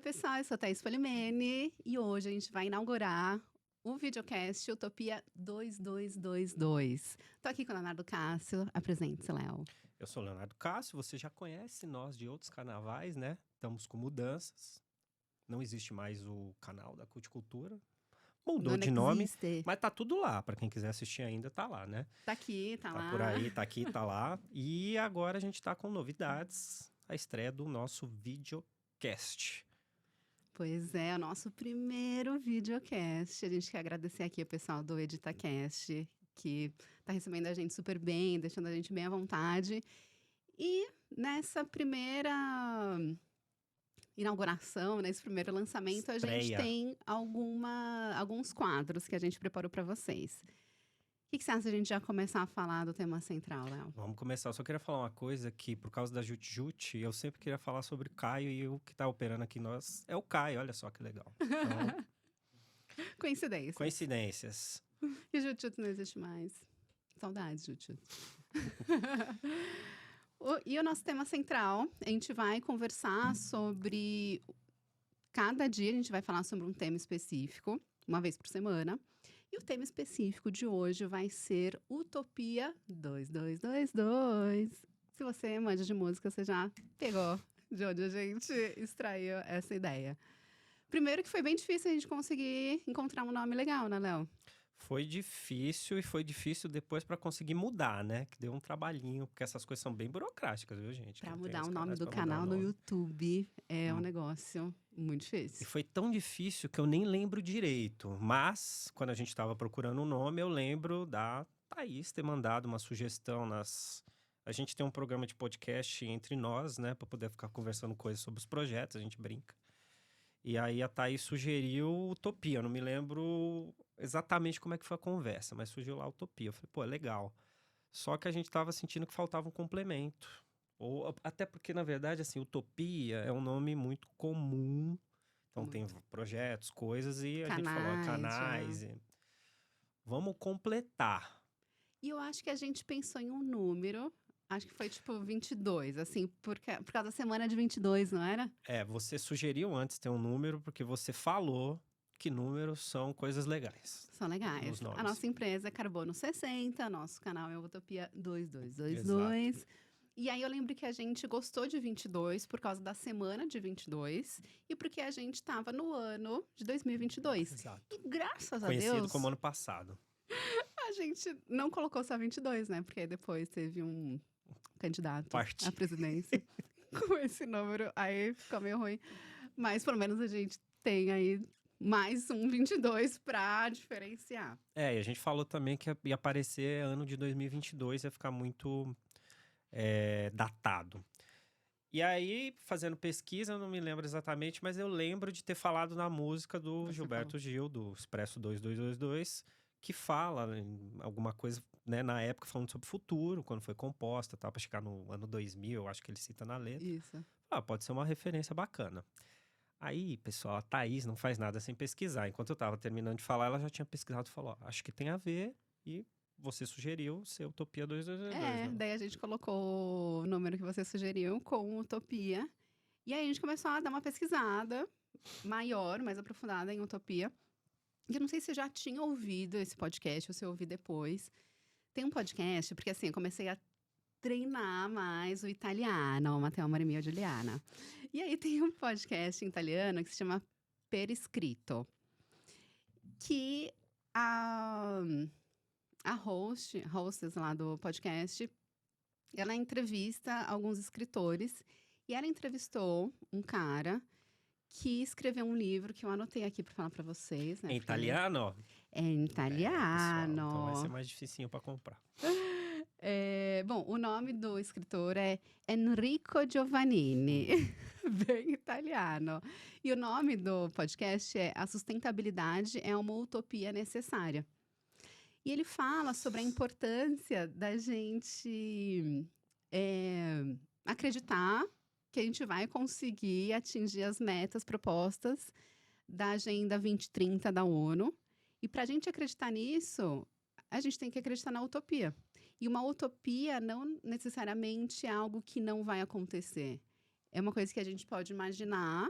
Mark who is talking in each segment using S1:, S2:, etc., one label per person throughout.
S1: pessoal, eu sou a Thaís Polimene e hoje a gente vai inaugurar o videocast Utopia 2222. Tô aqui com o Leonardo Cássio. Apresente-se, Léo.
S2: Eu sou o Leonardo Cássio, você já conhece nós de outros carnavais, né? Estamos com mudanças. Não existe mais o canal da Culticultura. Mudou de nome,
S1: existe.
S2: mas tá tudo lá. Para quem quiser assistir ainda, tá lá, né?
S1: Tá aqui, tá lá.
S2: Tá por aí, tá aqui, tá lá. E agora a gente tá com novidades. A estreia do nosso videocast.
S1: Pois é, o nosso primeiro videocast. A gente quer agradecer aqui o pessoal do EditaCast, que tá recebendo a gente super bem, deixando a gente bem à vontade. E nessa primeira inauguração, nesse primeiro lançamento, a gente
S2: Estreia.
S1: tem alguns quadros que a gente preparou para vocês. O que você acha se a gente já começar a falar do tema central, Léo?
S2: Vamos começar. Eu só queria falar uma coisa que, por causa da Jut, eu sempre queria falar sobre o Caio e o que tá operando aqui nós é o Caio. Olha só que legal. Então,
S1: Coincidência.
S2: coincidências.
S1: E o Jutut não existe mais. Saudades, Jutut. E o nosso tema central, a gente vai conversar sobre... Cada dia a gente vai falar sobre um tema específico, uma vez por semana. E o tema específico de hoje vai ser Utopia 2222. Se você manja de música, você já pegou de onde a gente extraiu essa ideia. Primeiro que foi bem difícil a gente conseguir encontrar um nome legal, né, Léo?
S2: Foi difícil e foi difícil depois para conseguir mudar, né? Que deu um trabalhinho, porque essas coisas são bem burocráticas, viu, gente?
S1: Para
S2: Quem tem
S1: mudar
S2: os
S1: o nome
S2: canais
S1: do
S2: pra mudar
S1: canal
S2: o
S1: no
S2: nome.
S1: YouTube é um negócio muito
S2: E
S1: difícil.
S2: foi tão difícil que eu nem lembro direito. Mas, quando a gente estava procurando um nome, eu lembro da Thaís ter mandado uma sugestão nas... A gente tem um programa de podcast entre nós, né? Para poder ficar conversando coisas sobre os projetos, a gente brinca. E aí a Thaís sugeriu Utopia. Eu não me lembro exatamente como é que foi a conversa, mas surgiu lá Utopia. Eu falei, pô, é legal. Só que a gente tava sentindo que faltava um complemento. Ou até porque, na verdade, assim, Utopia é um nome muito comum. Então tem projetos, coisas, e a gente falou, canais. Vamos completar.
S1: E eu acho que a gente pensou em um número, acho que foi tipo 22, assim, por causa da semana de 22, não era?
S2: É, você sugeriu antes ter um número, porque você falou que números são coisas legais.
S1: São legais.
S2: Nos nomes.
S1: A nossa empresa é Carbono 60, nosso canal é Utopia 2222.
S2: Exato.
S1: E aí eu lembro que a gente gostou de 22 por causa da semana de 22 e porque a gente estava no ano de 2022.
S2: Exato.
S1: E graças a
S2: Conhecido
S1: Deus,
S2: como ano passado.
S1: a gente não colocou só 22, né? Porque aí depois teve um candidato
S2: Partido.
S1: à presidência com esse número, aí ficou meio ruim. Mas pelo menos a gente tem aí mais um 22 para diferenciar.
S2: É, e a gente falou também que ia aparecer ano de 2022, ia ficar muito datado. E aí, fazendo pesquisa, eu não me lembro exatamente, mas eu lembro de ter falado na música do
S1: Você
S2: Gilberto
S1: falou.
S2: Gil, do Expresso 2222, que fala em alguma coisa, né, na época, falando sobre o futuro, quando foi composta, tá, para chegar no ano 2000, eu acho que ele cita na letra.
S1: Isso.
S2: Pode ser uma referência bacana. Aí, pessoal, a Thaís não faz nada sem pesquisar. Enquanto eu tava terminando de falar, ela já tinha pesquisado e falou, acho que tem a ver, e você sugeriu ser Utopia 2222, né?
S1: Daí a gente colocou o número que você sugeriu com Utopia. E aí a gente começou a dar uma pesquisada maior, mais aprofundada em Utopia. E eu não sei se você já tinha ouvido esse podcast ou se eu ouvi depois. Tem um podcast, porque assim, eu comecei a treinar mais o italiano, Matteo Marimio Giuliana. E aí tem um podcast em italiano que se chama Per Iscritto, que a hostess lá do podcast, ela entrevista alguns escritores e ela entrevistou um cara que escreveu um livro que eu anotei aqui para falar para vocês, né?
S2: Em
S1: porque
S2: italiano?
S1: É em italiano.
S2: Pessoal, então vai ser mais dificinho para comprar.
S1: Bom, o nome do escritor é Enrico Giovannini, bem italiano. E o nome do podcast é A Sustentabilidade é uma Utopia Necessária. E ele fala sobre a importância da gente acreditar que a gente vai conseguir atingir as metas propostas da Agenda 2030 da ONU. E para a gente acreditar nisso, a gente tem que acreditar na utopia. E uma utopia não necessariamente é algo que não vai acontecer. É uma coisa que a gente pode imaginar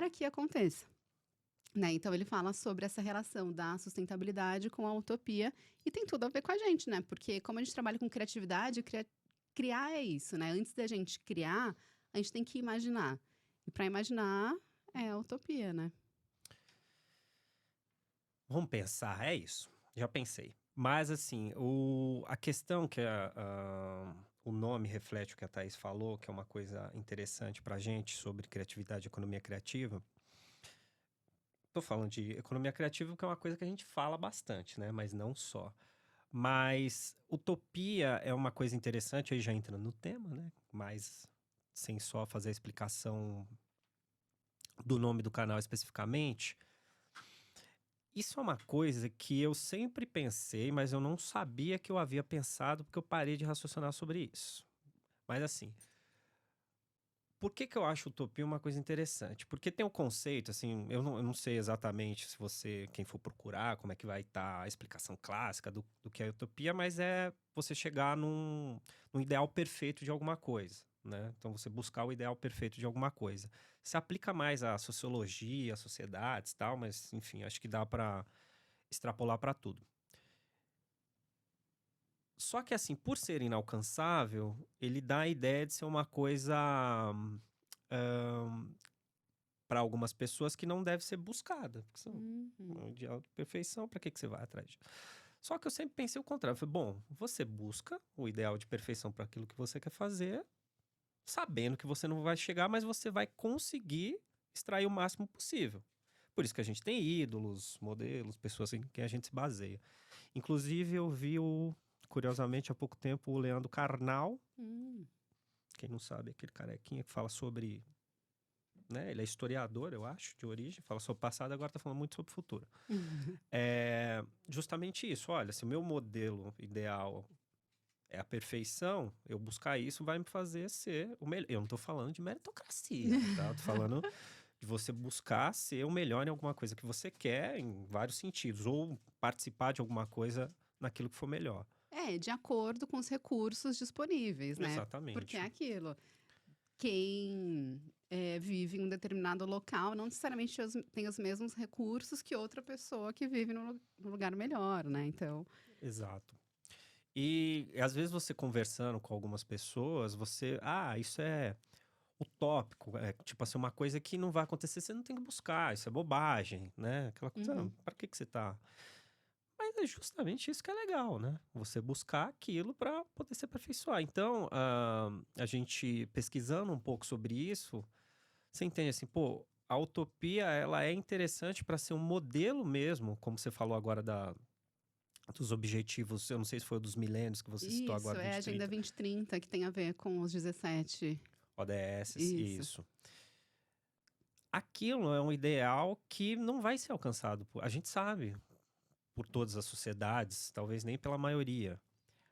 S1: para que aconteça. Né? Então ele fala sobre essa relação da sustentabilidade com a utopia e tem tudo a ver com a gente, né? Porque como a gente trabalha com criatividade, criar é isso, né? Antes da gente criar, a gente tem que imaginar. E para imaginar é a utopia, né?
S2: Vamos pensar, é isso. Já pensei. Mas, assim, a questão que o nome reflete o que a Thaís falou, que é uma coisa interessante pra gente sobre criatividade e economia criativa. Tô falando de economia criativa porque é uma coisa que a gente fala bastante, né? Mas não só. Mas utopia é uma coisa interessante, aí já entra no tema, né? Mas sem só fazer a explicação do nome do canal especificamente. Isso é uma coisa que eu sempre pensei, mas eu não sabia que eu havia pensado, porque eu parei de raciocinar sobre isso. Mas assim, por que que eu acho utopia uma coisa interessante? Porque tem um conceito, assim, eu não sei exatamente se você, quem for procurar, como é que vai estar a explicação clássica do que é utopia, mas é você chegar num ideal perfeito de alguma coisa, né? Então, você buscar o ideal perfeito de alguma coisa. Se aplica mais à sociologia, às sociedades e tal, mas, enfim, acho que dá para extrapolar para tudo. Só que, assim, por ser inalcançável, ele dá a ideia de ser uma coisa para algumas pessoas que não deve ser buscada. Porque são um ideal de perfeição, para que você vai atrás disso? Só que eu sempre pensei o contrário. Eu falei, bom, você busca o ideal de perfeição para aquilo que você quer fazer, sabendo que você não vai chegar, mas você vai conseguir extrair o máximo possível. Por isso que a gente tem ídolos, modelos, pessoas em quem a gente se baseia. Inclusive, eu vi, curiosamente, há pouco tempo, o Leandro Carnal. Quem não sabe, aquele carequinha que fala sobre... Né? Ele é historiador, eu acho, de origem. Fala sobre o passado, agora está falando muito sobre o futuro. É justamente isso. Olha, se o meu modelo ideal é a perfeição, eu buscar isso vai me fazer ser o melhor. Eu não estou falando de meritocracia, tá? Eu tô falando de você buscar ser o melhor em alguma coisa que você quer, em vários sentidos. Ou participar de alguma coisa naquilo que for melhor.
S1: De acordo com os recursos disponíveis, né? Porque
S2: Exatamente.
S1: é aquilo. Quem vive em um determinado local não necessariamente tem os mesmos recursos que outra pessoa que vive num lugar melhor, né? Então,
S2: Exato. E às vezes você conversando com algumas pessoas, isso é utópico, é tipo assim, uma coisa que não vai acontecer, você não tem que buscar, isso é bobagem, né? Aquela coisa, pra que você tá? Mas é justamente isso que é legal, né? Você buscar aquilo para poder se aperfeiçoar. Então, a gente pesquisando um pouco sobre isso, você entende assim, pô, a utopia, ela é interessante para ser um modelo mesmo, como você falou agora dos objetivos, eu não sei se foi o dos milênios que você citou
S1: isso
S2: agora,
S1: é a Agenda
S2: 2030.
S1: 2030, que tem a ver com os 17.
S2: ODS,
S1: Isso.
S2: isso. Aquilo é um ideal que não vai ser alcançado. A gente sabe, por todas as sociedades, talvez nem pela maioria.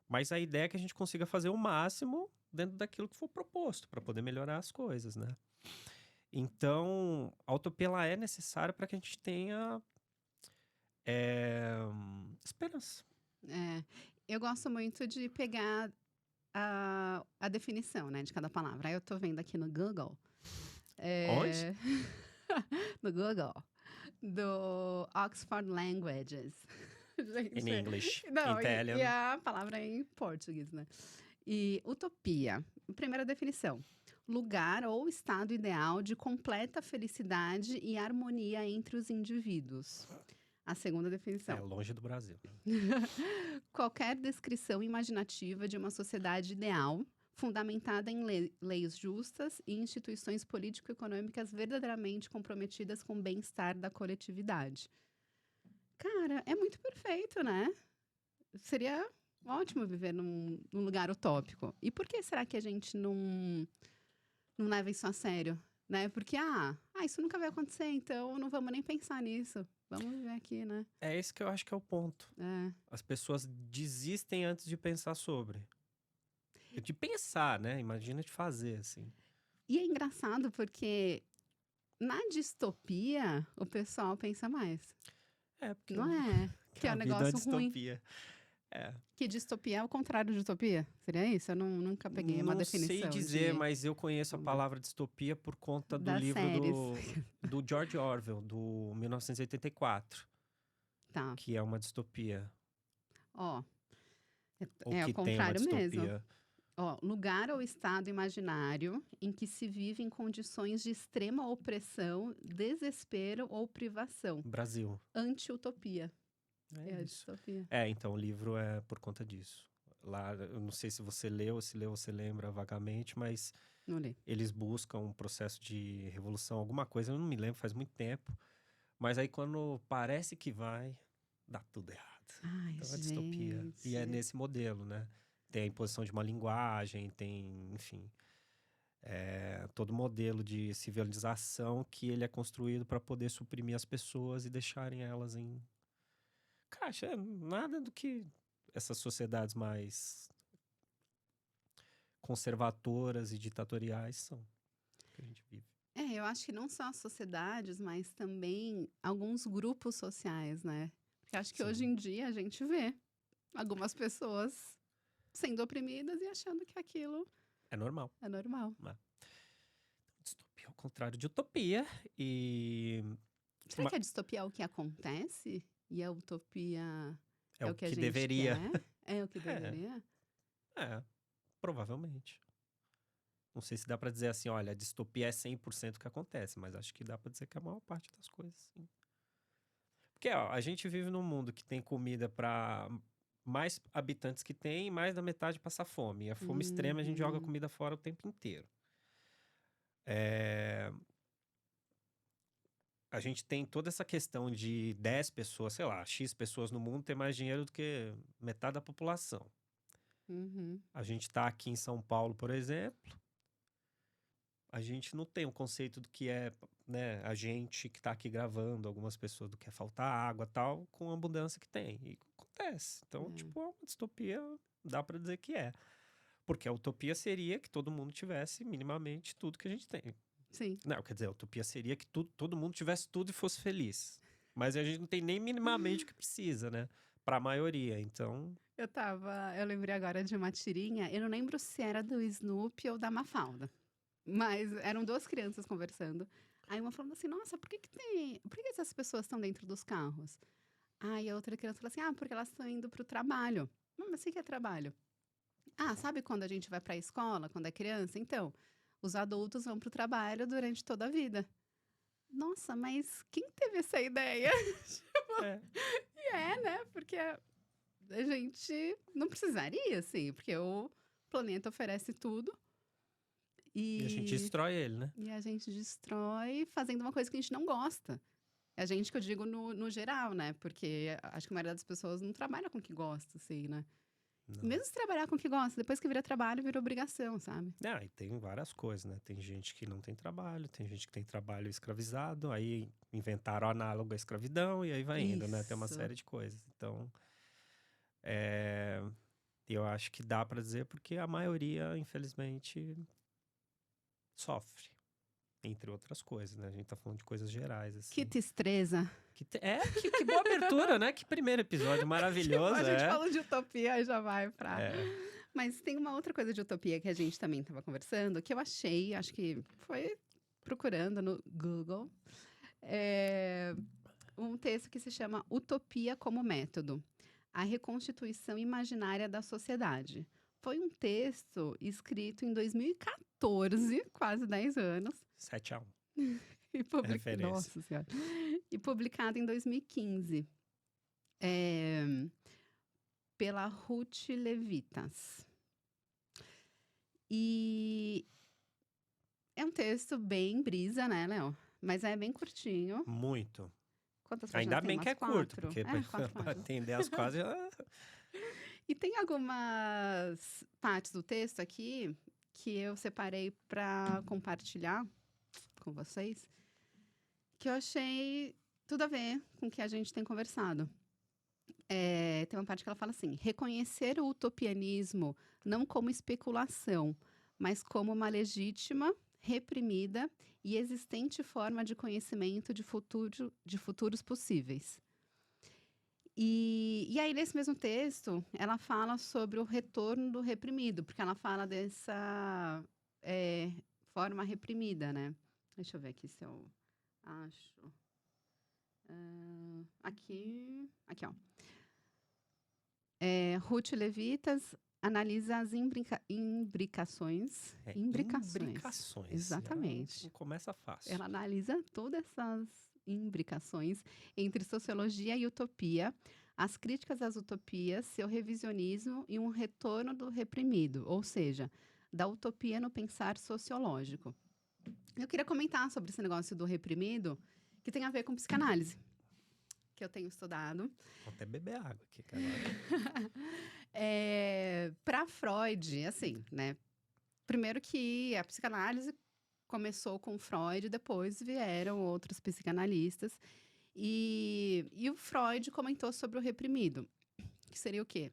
S2: Mas a ideia é que a gente consiga fazer o máximo dentro daquilo que for proposto, para poder melhorar as coisas, né? Então, a utopia ela é necessária para que a gente tenha esperança.
S1: Eu gosto muito de pegar a definição, né, de cada palavra. Aí eu tô vendo aqui no Google.
S2: Onde?
S1: No Google. Do Oxford Languages.
S2: In
S1: Gente,
S2: English,
S1: não,
S2: Italian.
S1: e a palavra é em português, né? E utopia. Primeira definição. Lugar ou estado ideal de completa felicidade e harmonia entre os indivíduos. A segunda definição.
S2: Longe do Brasil.
S1: Qualquer descrição imaginativa de uma sociedade ideal, fundamentada em leis justas e instituições político-econômicas verdadeiramente comprometidas com o bem-estar da coletividade. Cara, é muito perfeito, né? Seria ótimo viver num lugar utópico. E por que será que a gente não leva isso a sério? Né? Porque, isso nunca vai acontecer, então não vamos nem pensar nisso. Vamos viver aqui, né?
S2: É esse que eu acho que é o ponto. As pessoas desistem antes de pensar sobre. De pensar, né? Imagina de fazer, assim.
S1: E é engraçado porque na distopia o pessoal pensa mais.
S2: Porque
S1: Não é? Que é
S2: a
S1: um
S2: vida é uma
S1: negócio ruim.
S2: distopia.
S1: Que distopia é o contrário de utopia? Seria isso? Eu nunca peguei uma
S2: Não sei
S1: definição
S2: dizer, mas eu conheço a palavra distopia por conta do
S1: das
S2: livro
S1: séries.
S2: do George Orwell, do 1984,
S1: Tá.
S2: que é uma distopia.
S1: Ó,
S2: Ou
S1: é ao
S2: que tem uma
S1: contrário mesmo.
S2: distopia.
S1: Ó, lugar ou estado imaginário em que se vive em condições de extrema opressão, desespero ou privação.
S2: Brasil.
S1: Anti-utopia. É a
S2: É isso.
S1: distopia.
S2: Então o livro é por conta disso. Lá, eu não sei se você leu, se leu, você lembra vagamente, mas
S1: Não li.
S2: eles buscam um processo de revolução, alguma coisa, eu não me lembro, faz muito tempo. Mas aí quando parece que vai, dá tudo errado.
S1: Ai,
S2: Então é distopia. E é
S1: gente.
S2: nesse modelo, né? Tem a imposição de uma linguagem, tem, enfim, todo modelo de civilização que ele é construído para poder suprimir as pessoas e deixarem elas em caixa. Nada do que essas sociedades mais conservadoras e ditatoriais são que a gente vive.
S1: Eu acho que não só as sociedades, mas também alguns grupos sociais, né? Porque acho que hoje
S2: Sim.
S1: em dia a gente vê algumas pessoas sendo oprimidas e achando que aquilo
S2: É normal.
S1: é normal.
S2: Distopia ao contrário de utopia. E
S1: Será
S2: Ma-
S1: que a distopia é o que acontece? E a utopia
S2: é
S1: é
S2: o
S1: o que a
S2: que
S1: gente
S2: deveria.
S1: quer? É o que
S2: É,
S1: deveria?
S2: provavelmente. Não sei se dá pra dizer assim, olha, a distopia é 100% o que acontece, mas acho que dá pra dizer que é a maior parte das coisas, sim. Porque, ó, a gente vive num mundo que tem comida pra mais habitantes que tem e mais da metade passa fome. E a fome extrema a gente joga
S1: Uhum.
S2: comida fora o tempo inteiro. É, A gente tem toda essa questão de 10 pessoas, sei lá, X pessoas no mundo ter mais dinheiro do que metade da população.
S1: Uhum.
S2: A gente tá aqui em São Paulo, por exemplo, a gente não tem o conceito do que é, né, a gente que tá aqui gravando, algumas pessoas, do que é faltar água e tal, com a abundância que tem. E acontece. Então,
S1: É.
S2: tipo, é uma distopia, dá pra dizer que é. Porque a utopia seria que todo mundo tivesse minimamente tudo que a gente tem.
S1: Sim.
S2: Não, quer dizer, a utopia seria que todo mundo tivesse tudo e fosse feliz. Mas a gente não tem nem minimamente o que precisa, né? Pra maioria. Então,
S1: Eu lembrei agora de uma tirinha, eu não lembro se era do Snoopy ou da Mafalda, mas eram duas crianças conversando. Aí uma falando assim, nossa, por que essas pessoas estão dentro dos carros? Aí a outra criança falou assim, porque elas estão indo pro trabalho. Mas o que é trabalho? Sabe quando a gente vai pra escola, quando é criança? Então, os adultos vão pro trabalho durante toda a vida. Nossa, mas quem teve essa ideia?
S2: é.
S1: Né? Porque a gente não precisaria, assim, porque o planeta oferece tudo
S2: E a gente
S1: e,
S2: destrói ele, né?
S1: e a gente destrói fazendo uma coisa que a gente não gosta. A gente que eu digo no geral, né? Porque acho que a maioria das pessoas não trabalha com o que gosta, assim, né?
S2: Não.
S1: Mesmo se trabalhar com o que gosta, depois que vira trabalho, vira obrigação, sabe?
S2: E tem várias coisas, né? Tem gente que não tem trabalho, tem gente que tem trabalho escravizado, aí inventaram o análogo à escravidão e aí vai indo, né? Tem uma
S1: Isso.
S2: série de coisas. Então, eu acho que dá pra dizer porque a maioria, infelizmente, sofre. Entre outras coisas, né? A gente tá falando de coisas gerais, assim.
S1: Que tristeza.
S2: Que boa abertura, né? Que primeiro episódio maravilhoso,
S1: A gente fala de utopia e já vai pra...
S2: É.
S1: Mas tem uma outra coisa de utopia que a gente também estava conversando, que eu achei, acho que foi procurando no Google, um texto que se chama Utopia como Método, a reconstituição imaginária da sociedade. Foi um texto escrito em 2014, quase 10 anos,
S2: 7-1.
S1: e
S2: Referência.
S1: Nossa Senhora. E publicado em 2015. Pela Ruth Levitas. E é um texto bem brisa, né, Léo? Mas é bem curtinho.
S2: Muito.
S1: Quantas
S2: Ainda
S1: páginas tem?
S2: bem que é
S1: Umas
S2: curto,
S1: 4?
S2: porque
S1: 4
S2: pra
S1: páginas.
S2: atender as quase.
S1: E tem algumas partes do texto aqui que eu separei para compartilhar com vocês, que eu achei tudo a ver com o que a gente tem conversado. Tem uma parte que ela fala assim: reconhecer o utopianismo não como especulação, mas como uma legítima, reprimida e existente forma de conhecimento de futuros possíveis. E aí, nesse mesmo texto, ela fala sobre o retorno do reprimido, porque ela fala dessa forma reprimida, né? Deixa eu ver aqui se eu Acho. Aqui, ó. Ruth Levitas analisa as imbricações.
S2: Imbricações.
S1: Exatamente.
S2: Já começa fácil.
S1: Ela analisa todas essas imbricações entre sociologia e utopia, as críticas às utopias, seu revisionismo e um retorno do reprimido, ou seja, da utopia no pensar sociológico. Eu queria comentar sobre esse negócio do reprimido, que tem a ver com psicanálise, que eu tenho estudado.
S2: Vou até beber água aqui, cara.
S1: Para Freud, assim, né? Primeiro que a psicanálise começou com Freud, depois vieram outros psicanalistas. E o Freud comentou sobre o reprimido, que seria o quê?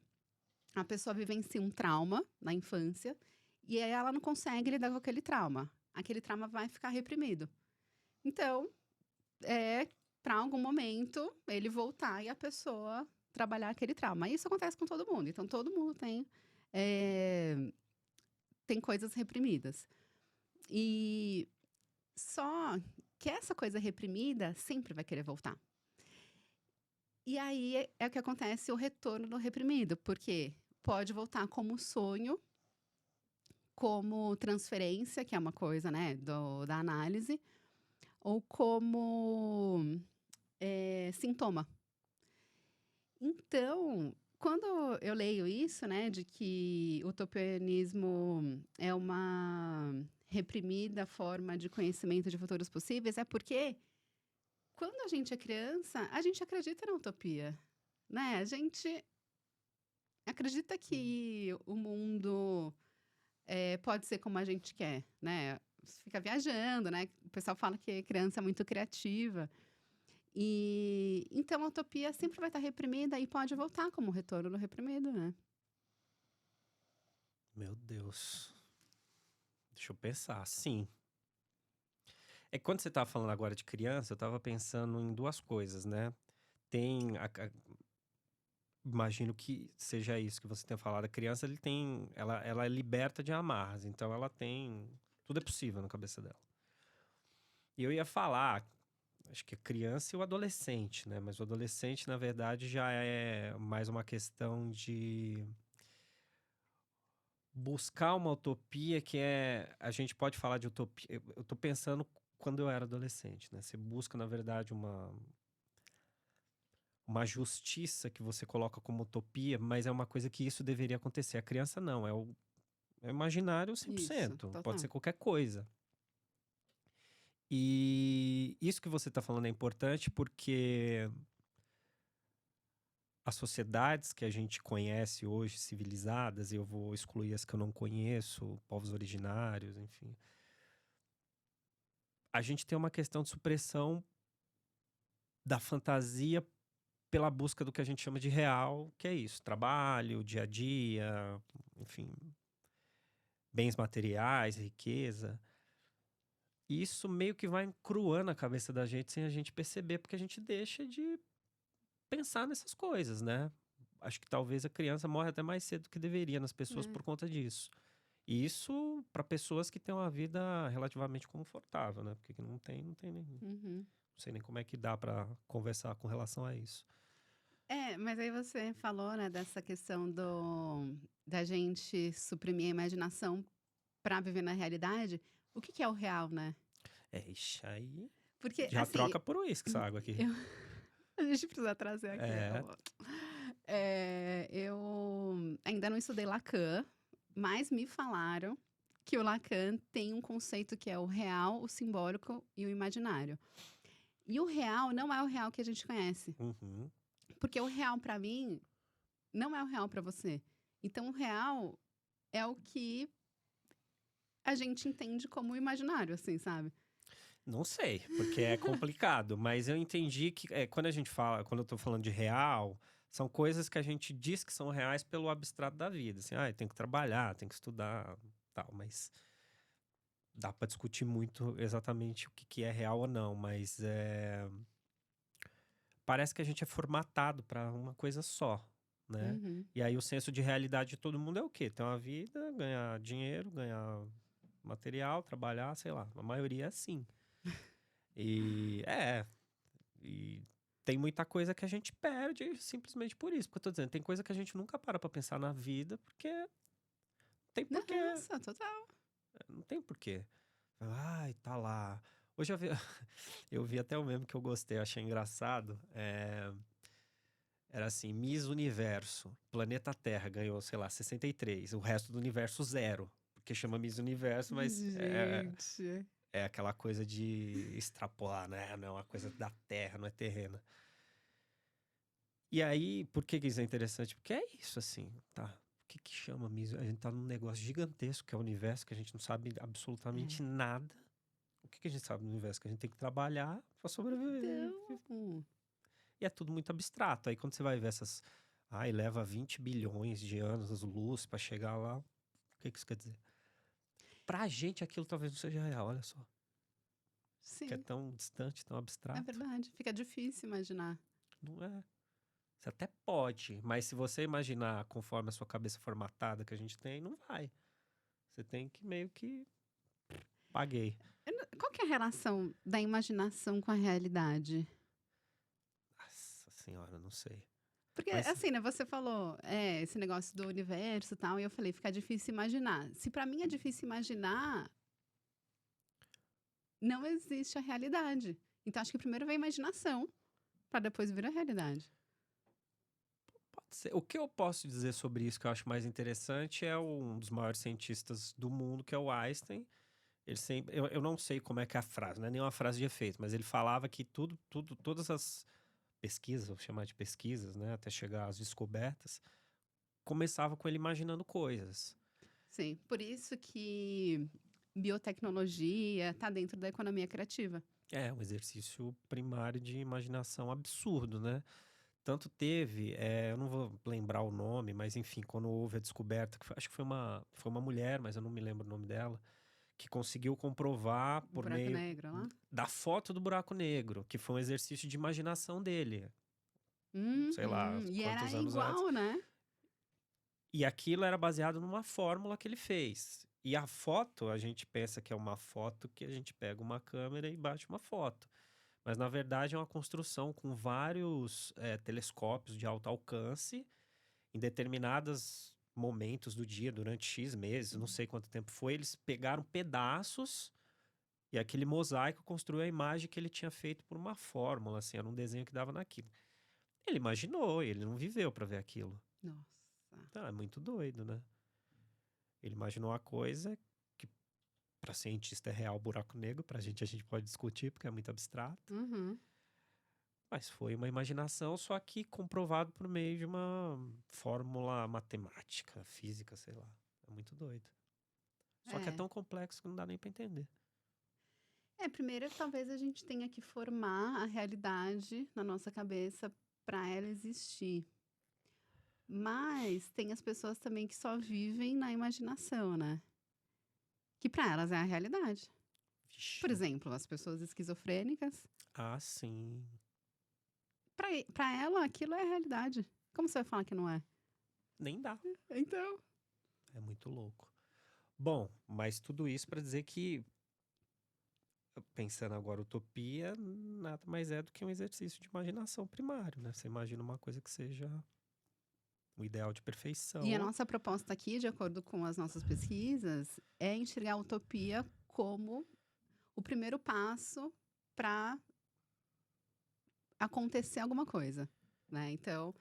S1: A pessoa vivencia um trauma na infância e aí ela não consegue lidar com aquele trauma. Aquele trauma vai ficar reprimido. Então, para algum momento, ele voltar e a pessoa trabalhar aquele trauma. Isso acontece com todo mundo. Então, todo mundo tem coisas reprimidas. E só que essa coisa reprimida sempre vai querer voltar. E aí é o que acontece, o retorno do reprimido, porque pode voltar como sonho, como transferência, que é uma coisa, né, da análise, ou como sintoma. Então, quando eu leio isso, né, de que o utopianismo é uma reprimida forma de conhecimento de futuros possíveis, é porque quando a gente é criança, a gente acredita na utopia, né? A gente acredita que o mundo pode ser como a gente quer, né? Você fica viajando, né? O pessoal fala que criança é muito criativa. E então a utopia sempre vai estar reprimida e pode voltar como retorno do reprimido, né?
S2: Meu Deus. Deixa eu pensar. Sim. É que quando você estava falando agora de criança, eu estava pensando em duas coisas, né? Imagino que seja isso que você tenha falado. A criança, ela é liberta de amarras, então ela tem... Tudo é possível na cabeça dela. E eu ia falar, acho que a criança e o adolescente, né? Mas o adolescente, na verdade, já é mais uma questão de buscar uma utopia que é... A gente pode falar de utopia... Eu tô pensando quando eu era adolescente, né? Você busca, na verdade, uma justiça que você coloca como utopia, mas é uma coisa que isso deveria acontecer. A criança não, é o imaginário
S1: Isso,
S2: 100%,
S1: total.
S2: pode ser qualquer coisa. E isso que você está falando é importante porque as sociedades que a gente conhece hoje, civilizadas, e eu vou excluir as que eu não conheço, povos originários, enfim. A gente tem uma questão de supressão da fantasia pela busca do que a gente chama de real, que é isso, trabalho, dia a dia, enfim, bens materiais, riqueza. E isso meio que vai encruando a cabeça da gente sem a gente perceber, porque a gente deixa de pensar nessas coisas, né? Acho que talvez a criança morre até mais cedo do que deveria nas pessoas por conta disso. E isso para pessoas que têm uma vida relativamente confortável, né? Porque não tem nem...
S1: Uhum.
S2: Não sei nem como é que dá para conversar com relação a isso.
S1: Mas aí você falou, né, dessa questão da gente suprimir a imaginação para viver na realidade. O que é o real, né?
S2: Ixi, aí
S1: Porque,
S2: já
S1: assim,
S2: troca por uísque essa água aqui.
S1: a gente precisa trazer aqui.
S2: É.
S1: Eu ainda não estudei Lacan, mas me falaram que o Lacan tem um conceito que é o real, o simbólico e o imaginário. E o real não é o real que a gente conhece.
S2: Uhum.
S1: Porque o real, para mim, não é o real para você. Então, o real é o que a gente entende como imaginário, assim, sabe?
S2: Não sei, porque é complicado, mas eu entendi que quando eu tô falando de real, são coisas que a gente diz que são reais pelo abstrato da vida. Assim, tem que trabalhar, tem que estudar, tal, mas dá para discutir muito exatamente o que é real ou não, mas parece que a gente é formatado para uma coisa só, né?
S1: Uhum.
S2: E aí o senso de realidade de todo mundo é o quê? Ter uma vida, ganhar dinheiro, ganhar material, trabalhar, sei lá. A maioria é assim. E tem muita coisa que a gente perde simplesmente por isso. Porque eu tô dizendo, tem coisa que a gente nunca para pra pensar na vida, porque tem porquê.
S1: Nossa, total.
S2: Não tem porquê. Ai, tá lá. Hoje eu vi, eu vi até o meme que eu gostei, achei engraçado. Era assim, Miss Universo, planeta Terra ganhou, sei lá, 63, o resto do universo zero. Porque chama Miss Universo, mas
S1: Gente.
S2: é aquela coisa de extrapolar, né? Não é uma coisa da Terra, não é terrena. E aí, por que isso é interessante? Porque é isso, assim, tá? O que chama Miss? A gente tá num negócio gigantesco, que é o universo, que a gente não sabe absolutamente nada. O que a gente sabe do universo? Que a gente tem que trabalhar pra sobreviver.
S1: Então,
S2: E é tudo muito abstrato. Aí quando você vai ver essas... Ai, leva 20 bilhões de anos, luz, pra chegar lá. O que isso quer dizer? Pra gente, aquilo talvez não seja real, olha só. Que é
S1: sim,
S2: tão distante, tão
S1: é
S2: abstrato.
S1: verdade. Fica difícil imaginar.
S2: Não é. Você até pode, mas se você imaginar conforme a sua cabeça formatada que a gente tem, não vai. Você tem que meio que... Paguei.
S1: Qual que é a relação da imaginação com a realidade?
S2: Nossa senhora, não sei.
S1: Porque,
S2: Mas
S1: assim, né, você falou, esse negócio do universo e tal, e eu falei, fica difícil imaginar. Se pra mim é difícil imaginar, não existe a realidade. Então, acho que primeiro vem a imaginação, pra depois vir a realidade.
S2: pode ser. O que eu posso dizer sobre isso que eu acho mais interessante é um dos maiores cientistas do mundo, que é o Einstein. Ele sempre, eu não sei como é que é a frase, não é nenhuma frase de efeito, mas ele falava que todas as pesquisas, vou chamar de pesquisas, né, até chegar às descobertas, começava com ele imaginando coisas.
S1: Sim, por isso que biotecnologia está dentro da economia criativa.
S2: É um exercício primário de imaginação absurdo, né? Tanto teve, eu não vou lembrar o nome, mas enfim, quando houve a descoberta, acho que foi uma mulher, mas eu não me lembro o nome dela, que conseguiu comprovar
S1: O
S2: por
S1: buraco
S2: meio
S1: negro lá.
S2: da foto do buraco negro, que foi um exercício de imaginação dele, sei lá,
S1: E
S2: quantos
S1: era
S2: anos antes.
S1: igual, né?
S2: E aquilo era baseado numa fórmula que ele fez. E a foto, a gente pensa que é uma foto que a gente pega uma câmera e bate uma foto. Mas na verdade é uma construção com vários telescópios de alto alcance em determinados momentos do dia, durante X meses, não sei quanto tempo foi, eles pegaram pedaços e aquele mosaico construiu a imagem que ele tinha feito por uma fórmula, assim, era um desenho que dava naquilo. Ele imaginou, ele não viveu para ver aquilo.
S1: Nossa.
S2: Então, é muito doido, né? Ele imaginou a coisa que para cientista é real buraco negro, pra gente a gente pode discutir porque é muito abstrato.
S1: Uhum.
S2: Mas foi uma imaginação, só que comprovado por meio de uma fórmula matemática, física, sei lá. É muito doido. Só que é
S1: É.
S2: tão complexo que não dá nem pra entender.
S1: Primeiro talvez a gente tenha que formar a realidade na nossa cabeça para ela existir. Mas tem as pessoas também que só vivem na imaginação, né? Que para elas é a realidade. Por
S2: Vixe.
S1: exemplo, as pessoas esquizofrênicas,
S2: Ah, sim.
S1: para ela aquilo é a realidade. Como você vai falar que não é?
S2: Nem dá.
S1: Então,
S2: É muito louco. Bom, mas tudo isso pra dizer que, pensando agora, utopia nada mais é do que um exercício de imaginação primário, né? Você imagina uma coisa que seja o ideal de
S1: e a
S2: perfeição.
S1: nossa proposta aqui, de acordo com as nossas pesquisas, é enxergar a utopia como o primeiro passo para acontecer alguma coisa, né? Então,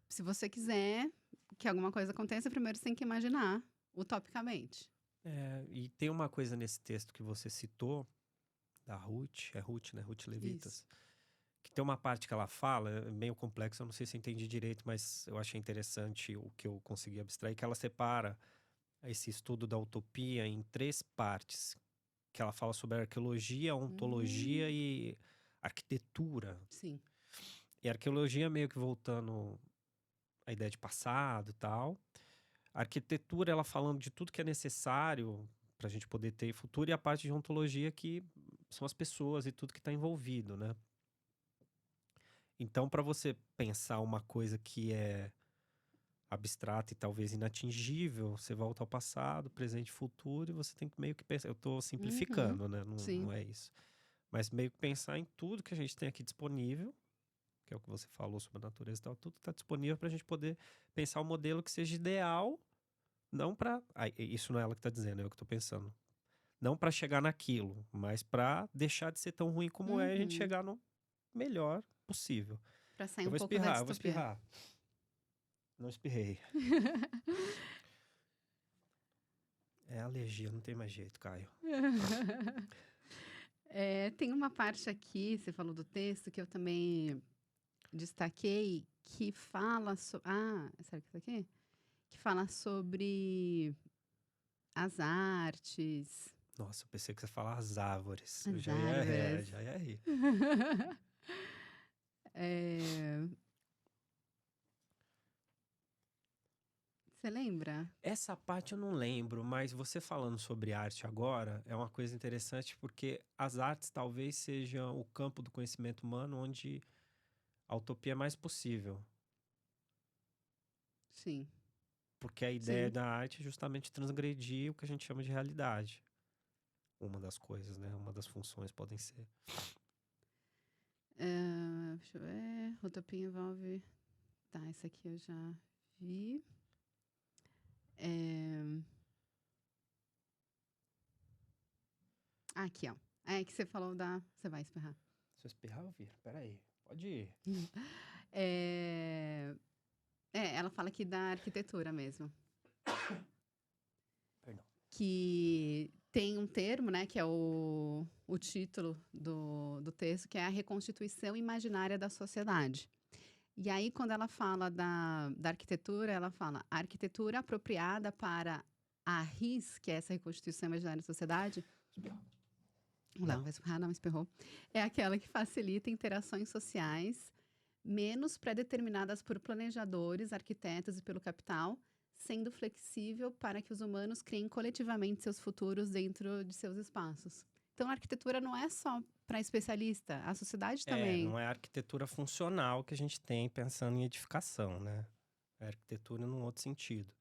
S1: se você quiser que alguma coisa aconteça, primeiro você tem que imaginar utopicamente.
S2: E tem uma coisa nesse texto que você citou, da Ruth, é Ruth, né? Ruth
S1: Isso.
S2: Levitas, que tem uma parte que ela fala, é meio complexo, eu não sei se eu entendi direito, mas eu achei interessante o que eu consegui abstrair, que ela separa esse estudo da utopia em 3 partes, que ela fala sobre arqueologia, ontologia
S1: Hum,
S2: e arquitetura.
S1: sim.
S2: E a arqueologia meio que voltando à ideia de passado e tal. A arquitetura, ela falando de tudo que é necessário para a gente poder ter futuro, e a parte de ontologia que são as pessoas e tudo que está envolvido, né? Então, para você pensar uma coisa que é abstrata e talvez inatingível, você volta ao passado, presente e futuro, e você tem que meio que pensar. Eu estou
S1: Uhum,
S2: simplificando, né? Não,
S1: sim.
S2: não é isso. Mas meio que pensar em tudo que a gente tem aqui disponível, que é o que você falou sobre a natureza e tal, tudo está disponível para a gente poder pensar um modelo que seja ideal, não para... Isso não é ela que está dizendo, é eu que estou pensando. Não para chegar naquilo, mas para deixar de ser tão ruim como é, a gente
S1: Uhum.
S2: chegar no melhor possível.
S1: Pra sair
S2: Eu
S1: um
S2: vou
S1: pouco da
S2: espirrar, eu vou
S1: distopia.
S2: espirrar. Não espirrei. É alergia, não tem mais jeito, Caio.
S1: Tem uma parte aqui, você falou do texto, que eu também destaquei, que fala sobre. Ah, será que é isso aqui? Que fala sobre as artes,
S2: Nossa, eu pensei que você ia falar as árvores. Eu
S1: as
S2: já ia,
S1: árvores.
S2: já ia rir.
S1: É, Você lembra?
S2: Essa parte eu não lembro, mas você falando sobre arte agora é uma coisa interessante porque as artes talvez sejam o campo do conhecimento humano onde a utopia é mais possível.
S1: Sim,
S2: Porque a ideia
S1: sim.
S2: da arte é justamente transgredir o que a gente chama de realidade. Uma das coisas, né? Uma das funções podem ser.
S1: Deixa eu ver. Utopia envolve. Tá, esse aqui eu já vi. É, Aqui, ó. É que você falou da. Você vai espirrar.
S2: Se eu espirrar, eu viro. Peraí, pode ir.
S1: É... Ela fala aqui da arquitetura mesmo.
S2: Perdão.
S1: Que tem um termo, né, que é o título do texto, que é a reconstituição imaginária da sociedade. E aí, quando ela fala da arquitetura, ela fala a arquitetura apropriada para a RIS, que é essa reconstituição imaginária da sociedade.
S2: Espirrar.
S1: Não, vai espirrar, não espirrou. É aquela que facilita interações sociais menos pré-determinadas por planejadores, arquitetos e pelo capital, sendo flexível para que os humanos criem coletivamente seus futuros dentro de seus espaços. Então, a arquitetura não é só para especialista, a sociedade também.
S2: Não é a arquitetura funcional que a gente tem pensando em edificação, né? É arquitetura num outro sentido.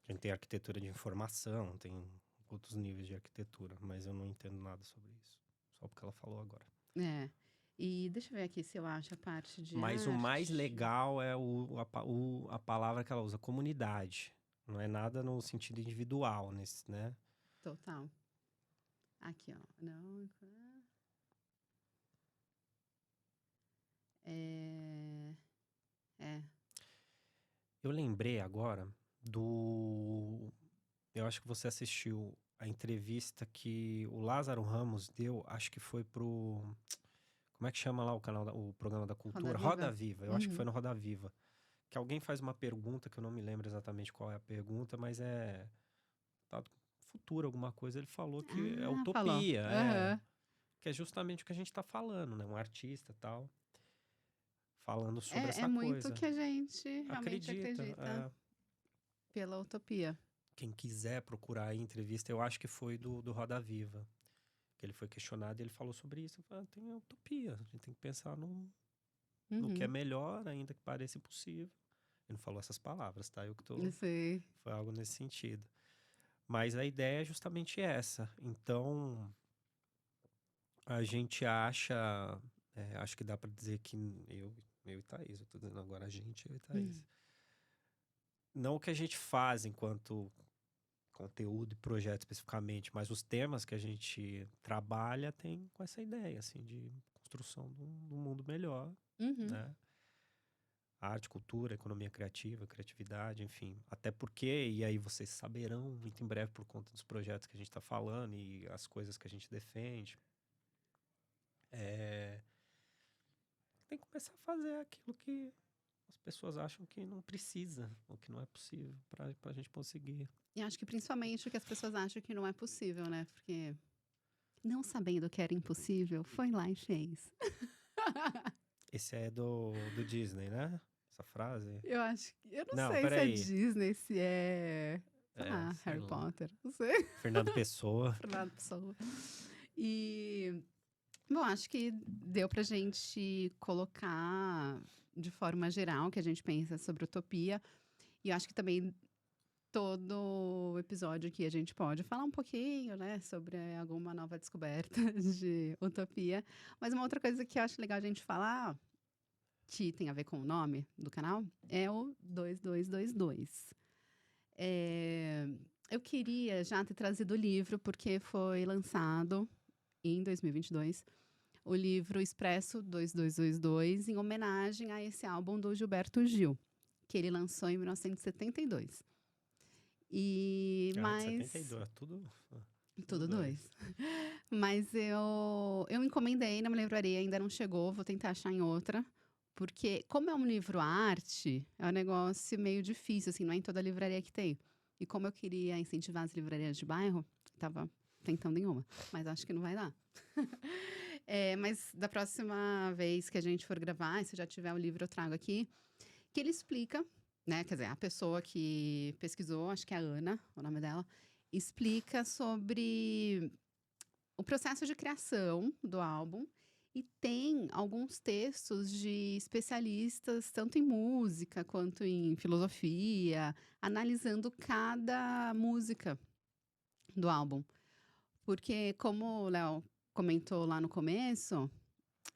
S2: A gente tem arquitetura de informação, tem outros níveis de arquitetura, mas eu não entendo nada sobre isso. Só porque ela falou agora.
S1: É. E deixa eu ver aqui se eu acho a parte de
S2: Mas o mais
S1: arte.
S2: legal é a palavra que ela usa, comunidade. Não é nada no sentido individual, né?
S1: Total. Aqui, ó. Não. É. É.
S2: Eu lembrei agora eu acho que você assistiu a entrevista que o Lázaro Ramos deu, acho que foi pro... Como é que chama lá o programa da cultura?
S1: Roda
S2: Roda
S1: Viva?
S2: Viva. Eu acho que foi
S1: Uhum.
S2: no Roda Viva. Que alguém faz uma pergunta, que eu não me lembro exatamente qual é a pergunta, mas é... Tá, futuro, alguma coisa. Ele falou que é
S1: Ah, falou.
S2: utopia,
S1: Aham.
S2: que é justamente o que a gente tá falando, né? Um artista e tal, falando sobre
S1: É
S2: essa
S1: muito
S2: coisa.
S1: que a gente realmente
S2: Acredita,
S1: acredita pela utopia.
S2: quem quiser procurar a entrevista, eu acho que foi do Roda Viva. Que ele foi questionado e ele falou sobre isso. Ele falou, tem a utopia, a gente tem que pensar no que é
S1: Uhum.
S2: melhor, ainda que pareça impossível. Ele não falou essas palavras, tá? Eu que tô...
S1: Eu sei.
S2: Foi algo nesse sentido. Mas a ideia é justamente essa. Então, a gente acha... acho que dá para dizer que eu e Thaís, eu tô dizendo agora a gente, eu e Thaís.
S1: Uhum.
S2: Não o que a gente faz enquanto conteúdo e projeto especificamente, mas os temas que a gente trabalha tem com essa ideia, assim, de construção de um mundo melhor,
S1: Uhum.
S2: né? Arte, cultura, economia criativa, criatividade, enfim. Até porque, e aí vocês saberão muito em breve por conta dos projetos que a gente está falando e as coisas que a gente defende, tem que começar a fazer aquilo que as pessoas acham que não precisa, ou que não é possível para a gente conseguir.
S1: E acho que principalmente o que as pessoas acham que não é possível, né? Porque não sabendo que era impossível, foi lá e fez.
S2: Esse é do Disney, né? Essa frase?
S1: Eu acho que. Eu não
S2: Não,
S1: sei se é
S2: peraí.
S1: Disney, se é. Sei lá,
S2: Sei
S1: Harry
S2: lá.
S1: Potter. Não sei.
S2: Fernando Pessoa.
S1: Fernando Pessoa. E. Bom, acho que deu pra gente colocar de forma geral o que a gente pensa sobre utopia. E eu acho que também todo episódio aqui a gente pode falar um pouquinho, né, sobre alguma nova descoberta de utopia. Mas uma outra coisa que eu acho legal a gente falar, que tem a ver com o nome do canal, é o 2222. Eu queria já ter trazido o livro, porque foi lançado em 2022, o livro Expresso 2222, em homenagem a esse álbum do Gilberto Gil, que ele lançou em 1972.
S2: De
S1: Mas
S2: 72, tudo
S1: tudo
S2: dois.
S1: dois. Mas eu encomendei na minha livraria, ainda não chegou, vou tentar achar em outra. Porque, como é um livro arte, é um negócio meio difícil, assim, não é em toda livraria que tem. E como eu queria incentivar as livrarias de bairro, tava tentando em uma, mas acho que não vai dar. Mas da próxima vez que a gente for gravar, se já tiver o livro, eu trago aqui, que ele explica, né? Quer dizer, a pessoa que pesquisou, acho que é a Ana, o nome dela, explica sobre o processo de criação do álbum e tem alguns textos de especialistas, tanto em música quanto em filosofia, analisando cada música do álbum. Porque, como o Léo comentou lá no começo,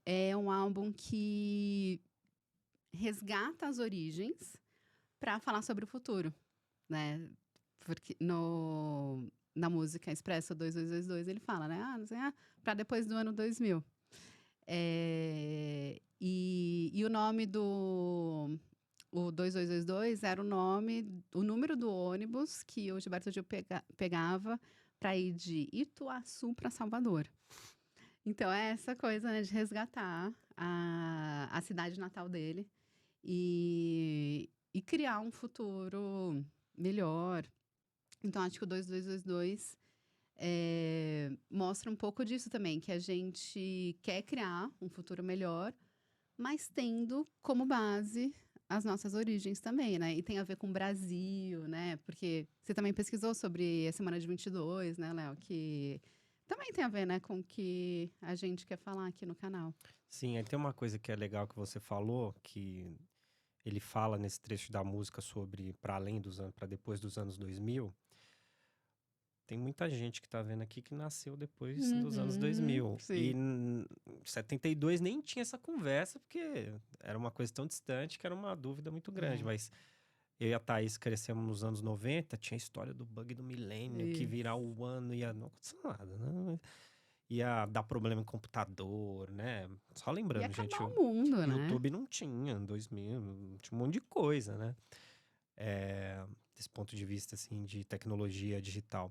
S1: é um álbum que resgata as origens para falar sobre o futuro, né? Porque na música Expresso 2222 ele fala, né? Não sei, para depois do ano 2000. E o nome do o 2222 era o número do ônibus que o Gilberto Gil pegava para ir de Ituaçu para Salvador. Então é essa coisa, né, de resgatar a cidade natal dele e criar um futuro melhor. Então acho que o 2222 mostra um pouco disso também, que a gente quer criar um futuro melhor, mas tendo como base as nossas origens também, né? E tem a ver com o Brasil, né? Porque você também pesquisou sobre a Semana de 22, né, Léo? Que também tem a ver, né, com o que a gente quer falar aqui no canal.
S2: Sim, aí tem uma coisa que é legal que você falou, que ele fala nesse trecho da música sobre para além dos anos, para depois dos anos 2000. Tem muita gente que tá vendo aqui que nasceu depois dos anos 2000. E
S1: Sim.
S2: em 72 nem tinha essa conversa, porque era uma coisa tão distante que era uma dúvida muito grande.
S1: É.
S2: Mas eu e a Thaís crescemos nos anos 90, tinha a história do bug do milênio, que virar o ano ia... Não aconteceu nada, né? Ia dar problema em computador, né? Só
S1: E
S2: lembrando, gente,
S1: acabar
S2: o
S1: o mundo, né?
S2: YouTube não tinha em 2000, tinha um monte de coisa, né? Desse ponto de vista, assim, de tecnologia digital.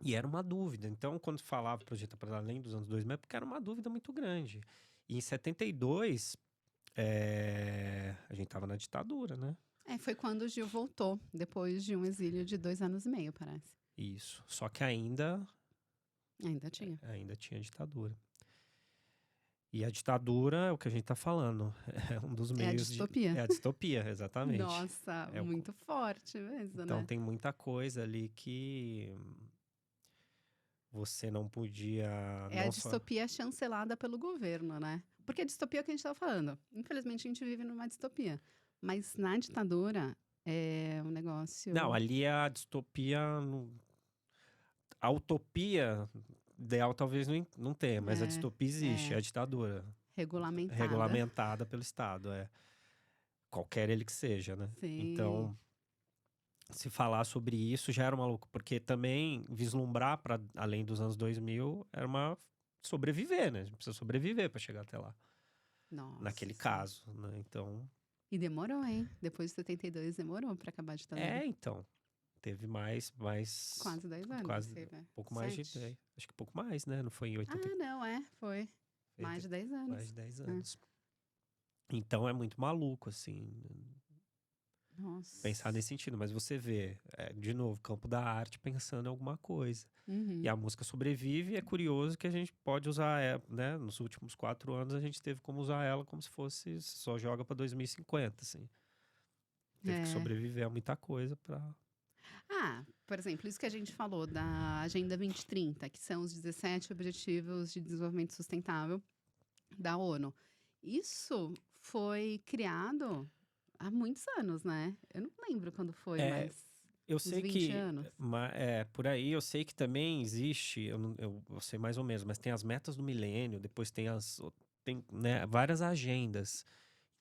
S2: E era uma dúvida. Então, quando falava Projeto para além dos anos 2000, é porque era uma dúvida muito grande. E em 72, a gente tava na ditadura, né?
S1: Foi quando o Gil voltou, depois de um exílio de 2 anos e meio, parece.
S2: Isso. Só que
S1: Ainda tinha.
S2: ainda tinha ditadura. E a ditadura é o que a gente tá falando. É um dos
S1: É a
S2: meios de...
S1: distopia.
S2: É a distopia, exatamente.
S1: Nossa,
S2: É o...
S1: muito forte mesmo,
S2: Então,
S1: né?
S2: tem muita coisa ali que você não podia...
S1: É a
S2: Não só...
S1: distopia chancelada pelo governo, né? Porque a distopia é o que a gente estava falando. Infelizmente, a gente vive numa distopia. Mas na ditadura é um negócio.
S2: Não, ali é a distopia... A utopia ideal talvez não tenha, mas a distopia existe, é a ditadura.
S1: Regulamentada.
S2: Regulamentada pelo Estado, qualquer ele que seja, né?
S1: Sim.
S2: Então, se falar sobre isso já era maluco, porque também vislumbrar para além dos anos 2000 era uma sobreviver, né? A gente precisa sobreviver para chegar até lá.
S1: Nossa.
S2: Naquele
S1: sim.
S2: caso, né? Então...
S1: E demorou, hein? Depois de 72, demorou para acabar a ditadura.
S2: Então. Teve mais...
S1: Quase 10 anos.
S2: Quase
S1: Assim, né?
S2: pouco mais de 10. Acho que pouco mais, né? Não foi em 80.
S1: Não, foi. Mais de 10 anos.
S2: Mais de 10 anos. Então é muito maluco, assim,
S1: Nossa.
S2: pensar nesse sentido. Mas você vê, de novo, campo da arte pensando em alguma coisa.
S1: Uhum.
S2: E a música sobrevive, e é curioso que a gente pode usar, né? Nos últimos 4 anos a gente teve como usar ela como se fosse só joga para 2050, assim. Teve que sobreviver a muita coisa para...
S1: por exemplo, isso que a gente falou da Agenda 2030, que são os 17 Objetivos de Desenvolvimento Sustentável da ONU. Isso foi criado há muitos anos, né? Eu não lembro quando foi, mas...
S2: Eu
S1: Uns
S2: sei
S1: 20
S2: que,
S1: anos?
S2: por aí, eu sei que também existe, eu sei mais ou menos, mas tem as metas do milênio, depois tem, né, várias agendas.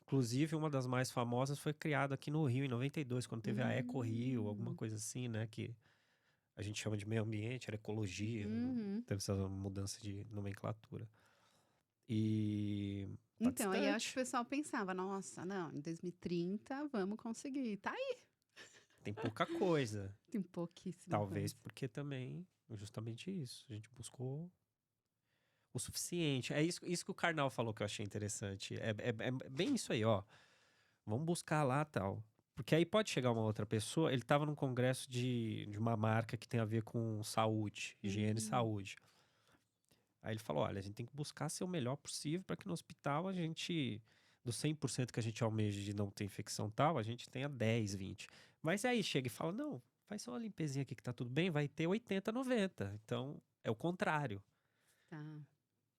S2: Inclusive, uma das mais famosas foi criada aqui no Rio, em 92, quando teve a Eco Rio, alguma
S1: Hum.
S2: coisa assim, né, que a gente chama de meio ambiente, era ecologia,
S1: Uhum.
S2: teve essa mudança de nomenclatura. E tá
S1: Então, aí eu acho que o
S2: distante,
S1: pessoal pensava, nossa, não, em 2030 vamos conseguir. Tá aí,
S2: tem pouca coisa.
S1: tem pouquíssima
S2: Talvez
S1: coisa.
S2: porque também, justamente isso, a gente buscou o suficiente. É isso que o Karnal falou que eu achei interessante. É bem isso aí, ó. Vamos buscar lá tal. Porque aí pode chegar uma outra pessoa. Ele estava num congresso de uma marca que tem a ver com saúde, higiene e
S1: Hum.
S2: saúde. Aí ele falou: olha, a gente tem que buscar ser o melhor possível para que no hospital a gente, dos 100% que a gente almeja de não ter infecção tal, a gente tenha 10, 20. Mas aí chega e fala: não, faz só uma limpezinha aqui que tá tudo bem, vai ter 80, 90. Então é o contrário.
S1: Tá.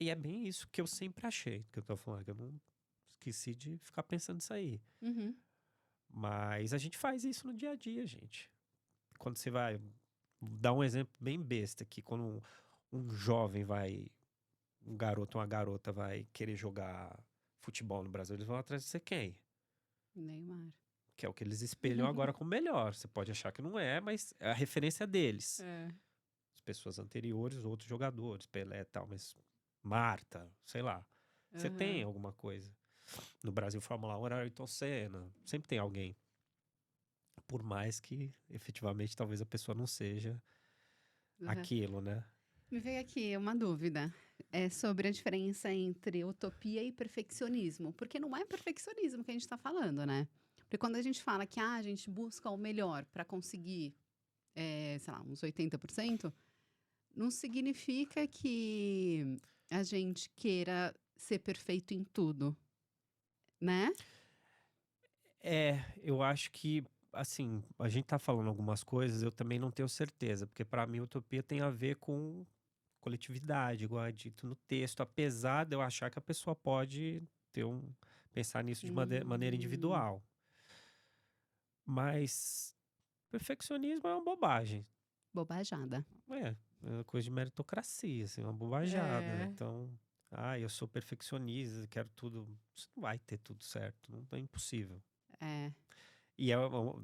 S2: E é bem isso que eu sempre achei, que eu tô falando, que eu não esqueci de ficar pensando nisso aí.
S1: Uhum.
S2: Mas a gente faz isso no dia a dia, gente. Quando você vai, vou dar um exemplo bem besta aqui, quando um jovem vai, um garoto ou uma garota vai querer jogar futebol no Brasil, eles vão atrás de ser quem?
S1: Neymar.
S2: Que é o que eles espelham agora como melhor. Você pode achar que não é, mas é a referência deles.
S1: É.
S2: As pessoas anteriores, outros jogadores, Pelé e tal, mas Marta, sei lá. Você tem
S1: Aham.
S2: alguma coisa. No Brasil, Fórmula 1 era Ayrton Senna. Sempre tem alguém. Por mais que, efetivamente, talvez a pessoa não seja
S1: Aham.
S2: aquilo, né?
S1: Me veio aqui uma dúvida. É sobre a diferença entre utopia e perfeccionismo. Porque não é perfeccionismo que a gente está falando, né? Porque quando a gente fala que a gente busca o melhor para conseguir, sei lá, uns 80%, não significa que a gente queira ser perfeito em tudo, né?
S2: Eu acho que, assim, a gente tá falando algumas coisas, eu também não tenho certeza, porque para mim utopia tem a ver com coletividade, igual é dito no texto, apesar de eu achar que a pessoa pode ter pensar nisso de maneira
S1: Hum,
S2: individual. Mas perfeccionismo é uma bobagem.
S1: bobajada.
S2: É uma coisa de meritocracia, assim, uma bobajada.
S1: É,
S2: Então, eu sou perfeccionista, quero tudo. Você não vai ter tudo certo, não é impossível.
S1: é.
S2: E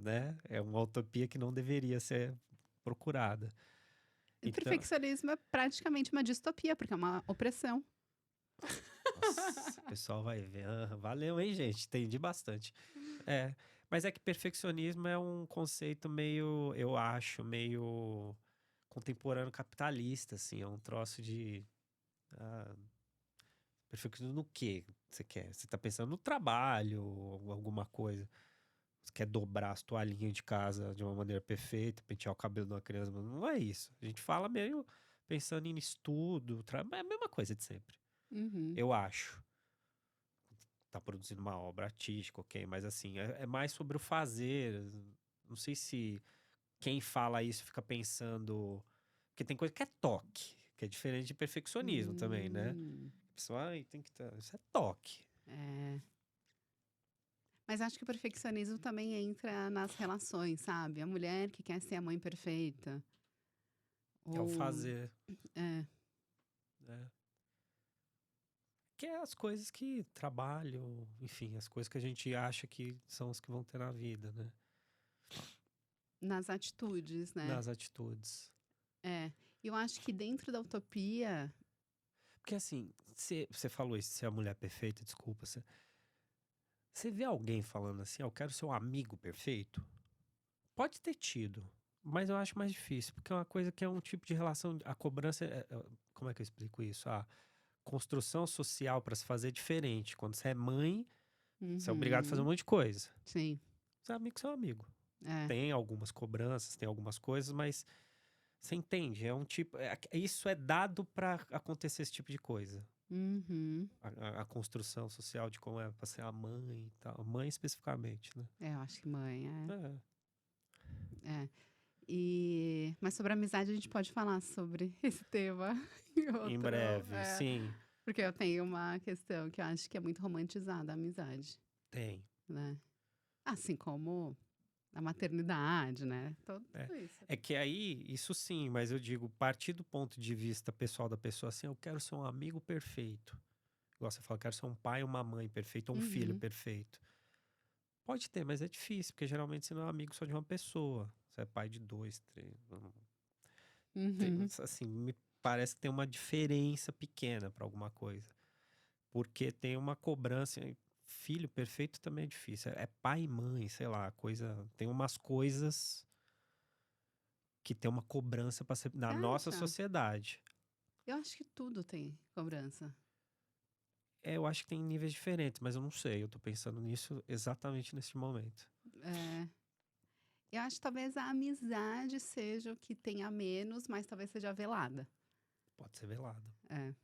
S2: né, é uma utopia que não deveria ser procurada.
S1: E
S2: Então,
S1: perfeccionismo é praticamente uma distopia, porque é uma opressão.
S2: nossa, o pessoal vai ver. Ah, valeu, hein, gente? Entendi bastante. É, mas é que perfeccionismo é um conceito meio, eu acho, meio contemporâneo capitalista, assim. É um troço de. ah, Perfeccionismo no quê você quer? Você tá pensando no trabalho, ou alguma coisa. Você quer dobrar as toalhinhas de casa de uma maneira perfeita, pentear o cabelo de uma criança, mas não é isso. A gente fala meio pensando em estudo, é a mesma coisa de sempre.
S1: Uhum.
S2: Eu acho. Tá produzindo uma obra artística, ok, mas assim, é mais sobre o fazer. Não sei se quem fala isso fica pensando. Porque tem coisa que é toque, que é diferente de perfeccionismo também, né?
S1: Hum,
S2: A pessoa, ai, tem que estar. Isso é toque.
S1: é. Mas acho que o perfeccionismo também entra nas relações, sabe? A mulher que quer ser a mãe perfeita.
S2: É o
S1: Ou.
S2: fazer,
S1: É.
S2: né? Que é as coisas que trabalho, enfim, as coisas que a gente acha que são as que vão ter na vida, né?
S1: Nas atitudes, né?
S2: Nas atitudes.
S1: É. Eu acho que dentro da utopia.
S2: Porque assim, você falou isso, ser a mulher perfeita, desculpa. Você vê alguém falando assim, eu quero ser um amigo perfeito? Pode ter tido, mas eu acho mais difícil, porque é uma coisa que é um tipo de relação, a cobrança, como é que eu explico isso? A construção social para se fazer é diferente. Quando você é mãe, você é obrigado a fazer um
S1: Uhum.
S2: monte de coisa.
S1: Sim.
S2: Você é amigo, seu amigo.
S1: É.
S2: Tem algumas cobranças, tem algumas coisas, mas você entende, é um tipo, isso é dado para acontecer esse tipo de coisa.
S1: Uhum.
S2: A construção social de como é para ser a mãe e tal, mãe especificamente, né?
S1: É, eu acho que mãe,
S2: É,
S1: é. Mas sobre amizade a gente pode falar sobre esse tema em
S2: em
S1: outro.
S2: breve,
S1: É.
S2: sim,
S1: Porque eu tenho uma questão que eu acho que é muito romantizada a amizade,
S2: tem.
S1: né? Assim como da maternidade, né? Tudo isso.
S2: É que aí, isso sim, mas eu digo, partir do ponto de vista pessoal da pessoa, assim, eu quero ser um amigo perfeito. Igual você fala, eu quero ser um pai, uma mãe perfeito, ou um filho
S1: Uhum,
S2: perfeito. Pode ter, mas é difícil, porque geralmente você não é amigo só de uma pessoa. Você é pai de dois, três.
S1: uhum.
S2: Assim, me parece que tem uma diferença pequena para alguma coisa. Porque tem uma cobrança. Filho perfeito também é difícil. É pai e mãe, sei lá, coisa. Tem umas coisas que tem uma cobrança para ser na
S1: Você
S2: nossa
S1: acha?
S2: sociedade.
S1: Eu acho que tudo tem cobrança.
S2: Eu acho que tem níveis diferentes, mas eu não sei. Eu tô pensando nisso exatamente nesse momento.
S1: É, eu acho que talvez a amizade seja o que tenha menos, mas talvez seja velada.
S2: Pode ser velado.
S1: É.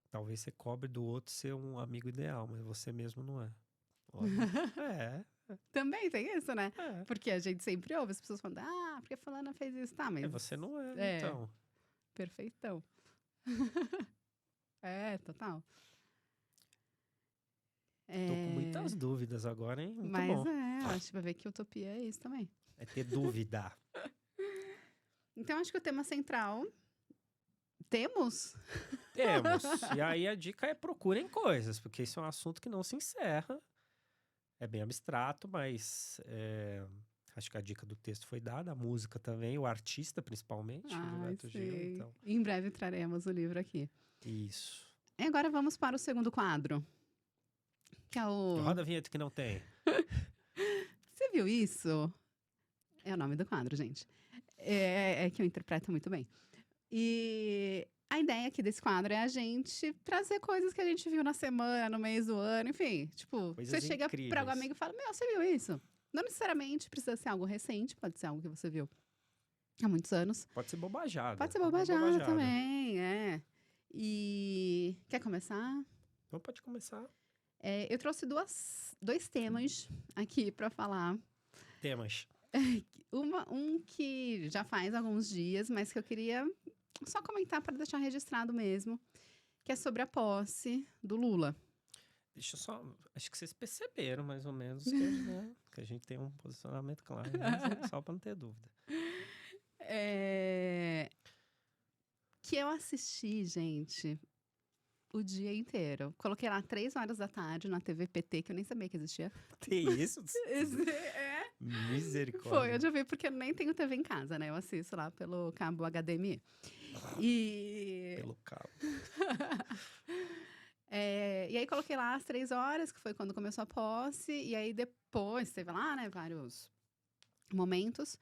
S2: Talvez você cobre do outro ser um amigo ideal, mas você mesmo não é. Olha. É,
S1: Também tem isso, né?
S2: é.
S1: Porque a gente sempre ouve as pessoas falando, porque fulana fez isso. Tá, mas
S2: Você não é,
S1: é,
S2: então.
S1: perfeitão. É, total.
S2: Tô com
S1: É,
S2: muitas dúvidas agora, hein? Muito
S1: mas
S2: bom.
S1: eu acho que vai ver que utopia é isso também.
S2: É ter dúvida.
S1: Então, acho que o tema central. Temos?
S2: Temos. E aí a dica é procurem coisas, porque isso é um assunto que não se encerra. É bem abstrato, mas acho que a dica do texto foi dada, a música também, o artista principalmente,
S1: Ai,
S2: Gilberto Gil,
S1: sim.
S2: então.
S1: Em breve traremos o livro aqui.
S2: Isso.
S1: E agora vamos para o segundo quadro, que é o.
S2: Roda a vinheta que não tem.
S1: Você viu isso? É o nome do quadro, gente. É que eu interpreto muito bem. E a ideia aqui desse quadro é a gente trazer coisas que a gente viu na semana, no mês do ano, enfim. Tipo, você
S2: Coisas
S1: chega para algum
S2: incríveis.
S1: amigo e fala: Meu, você viu isso? Não necessariamente precisa ser algo recente, pode ser algo que você viu há muitos anos.
S2: Pode ser bobajada.
S1: Pode ser
S2: Uma
S1: bobajada
S2: bobajada.
S1: também, é. E quer começar?
S2: Então pode começar.
S1: Eu trouxe dois temas aqui para falar.
S2: Temas.
S1: Um que já faz alguns dias, mas que eu queria só comentar para deixar registrado mesmo, que é sobre a posse do Lula.
S2: Deixa eu só. Acho que vocês perceberam mais ou menos que, né, que a gente tem um posicionamento claro, mas só para não ter dúvida.
S1: Que eu assisti, gente, o dia inteiro. Coloquei lá 3 horas da tarde na TV PT, que eu nem sabia que existia.
S2: Que isso?
S1: É.
S2: Misericórdia.
S1: Foi, eu já vi, porque eu nem tenho TV em casa, né? Eu assisto lá pelo cabo HDMI. E...
S2: Pelo cabo.
S1: E aí coloquei lá as 3 horas, que foi quando começou a posse. E aí depois teve lá, né, vários momentos.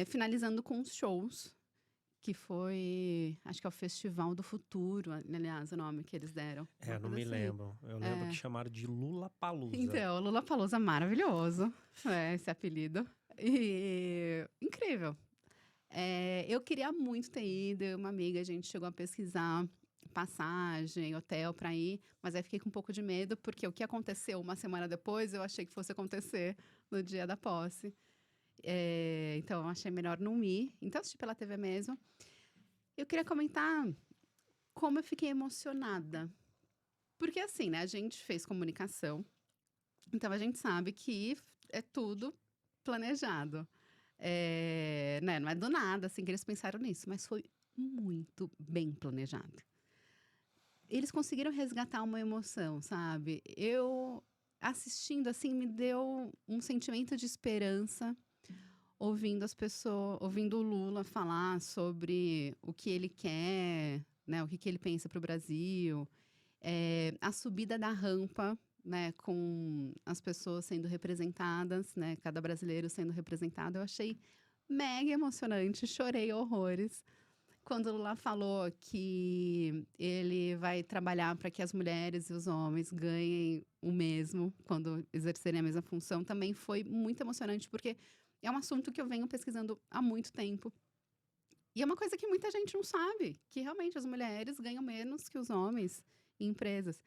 S1: Finalizando com os shows, que foi, acho que é o Festival do Futuro, aliás, o nome que eles deram.
S2: Eu não me lembro. Eu lembro que chamaram de Lula-Palusa.
S1: Então, Lollapalooza maravilhoso, esse apelido. E incrível. Eu queria muito ter ido, eu e uma amiga, a gente chegou a pesquisar passagem, hotel para ir, mas aí fiquei com um pouco de medo, porque o que aconteceu uma semana depois, eu achei que fosse acontecer no dia da posse. Então, eu achei melhor não ir. Então, assisti pela TV mesmo. Eu queria comentar como eu fiquei emocionada. Porque, assim, né? A gente fez comunicação. Então, a gente sabe que é tudo planejado. Né? Não é do nada, assim, que eles pensaram nisso. Mas foi muito bem planejado. Eles conseguiram resgatar uma emoção, sabe? Eu, assistindo, assim, me deu um sentimento de esperança, ouvindo as pessoas, ouvindo o Lula falar sobre o que ele quer, né, o que ele pensa para o Brasil, a subida da rampa, né, com as pessoas sendo representadas, né, cada brasileiro sendo representado, eu achei mega emocionante, chorei horrores. Quando o Lula falou que ele vai trabalhar para que as mulheres e os homens ganhem o mesmo quando exercerem a mesma função, também foi muito emocionante, porque é um assunto que eu venho pesquisando há muito tempo. E é uma coisa que muita gente não sabe, que realmente as mulheres ganham menos que os homens em empresas.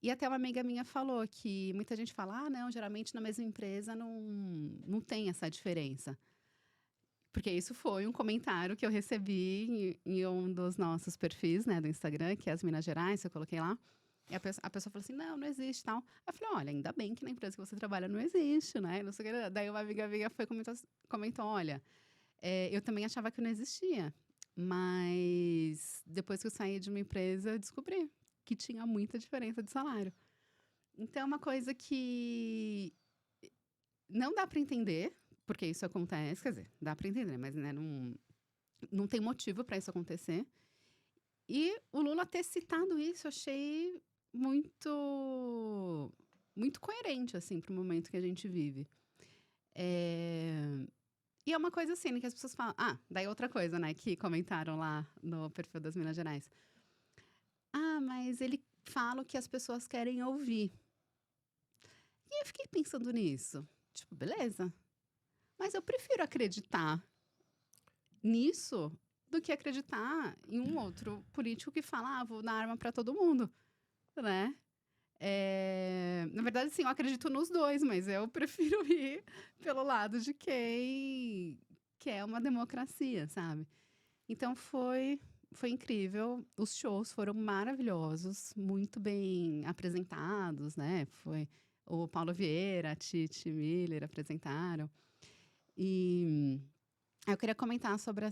S1: E até uma amiga minha falou que muita gente fala, não, geralmente na mesma empresa não tem essa diferença. Porque isso foi um comentário que eu recebi em um dos nossos perfis, né, do Instagram, que é as Minas Gerais, eu coloquei lá. E a pessoa falou assim, não existe, tal. Aí eu falei, olha, ainda bem que na empresa que você trabalha não existe, né? Não sei o que. Daí uma amiga minha foi comentou, olha, eu também achava que não existia. Mas depois que eu saí de uma empresa, eu descobri que tinha muita diferença de salário. Então é uma coisa que não dá para entender, porque isso acontece, quer dizer, dá para entender, mas né, não tem motivo para isso acontecer. E o Lula ter citado isso, eu achei muito, muito coerente, assim, para o momento que a gente vive. E é uma coisa assim, né, que as pessoas falam. Ah, daí outra coisa, né, que comentaram lá no perfil das Minas Gerais. Ah, mas ele fala o que as pessoas querem ouvir. E eu fiquei pensando nisso. Tipo, beleza. Mas eu prefiro acreditar nisso do que acreditar em um outro político que fala, vou dar arma para todo mundo, né? Na verdade, sim, eu acredito nos dois, mas eu prefiro ir pelo lado de quem quer uma democracia, sabe? Então foi incrível. Os shows foram maravilhosos, muito bem apresentados, né? Foi o Paulo Vieira, a Titi Miller apresentaram. E eu queria comentar sobre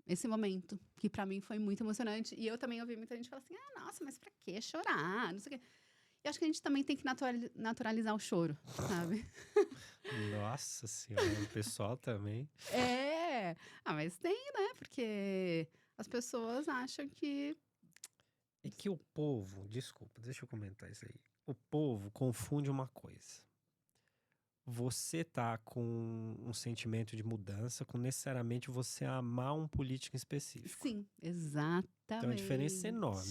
S1: esse momento, que para mim foi muito emocionante. E eu também ouvi muita gente falar assim: nossa, mas pra que chorar? Não sei o quê. Eu acho que a gente também tem que naturalizar o choro, sabe?
S2: Nossa senhora, o pessoal também.
S1: Mas tem, né? Porque as pessoas acham que.
S2: É que o povo, desculpa, deixa eu comentar isso aí. O povo confunde uma coisa. Você tá com um sentimento de mudança com necessariamente você amar um político específico.
S1: Sim, exatamente.
S2: Então a diferença é enorme.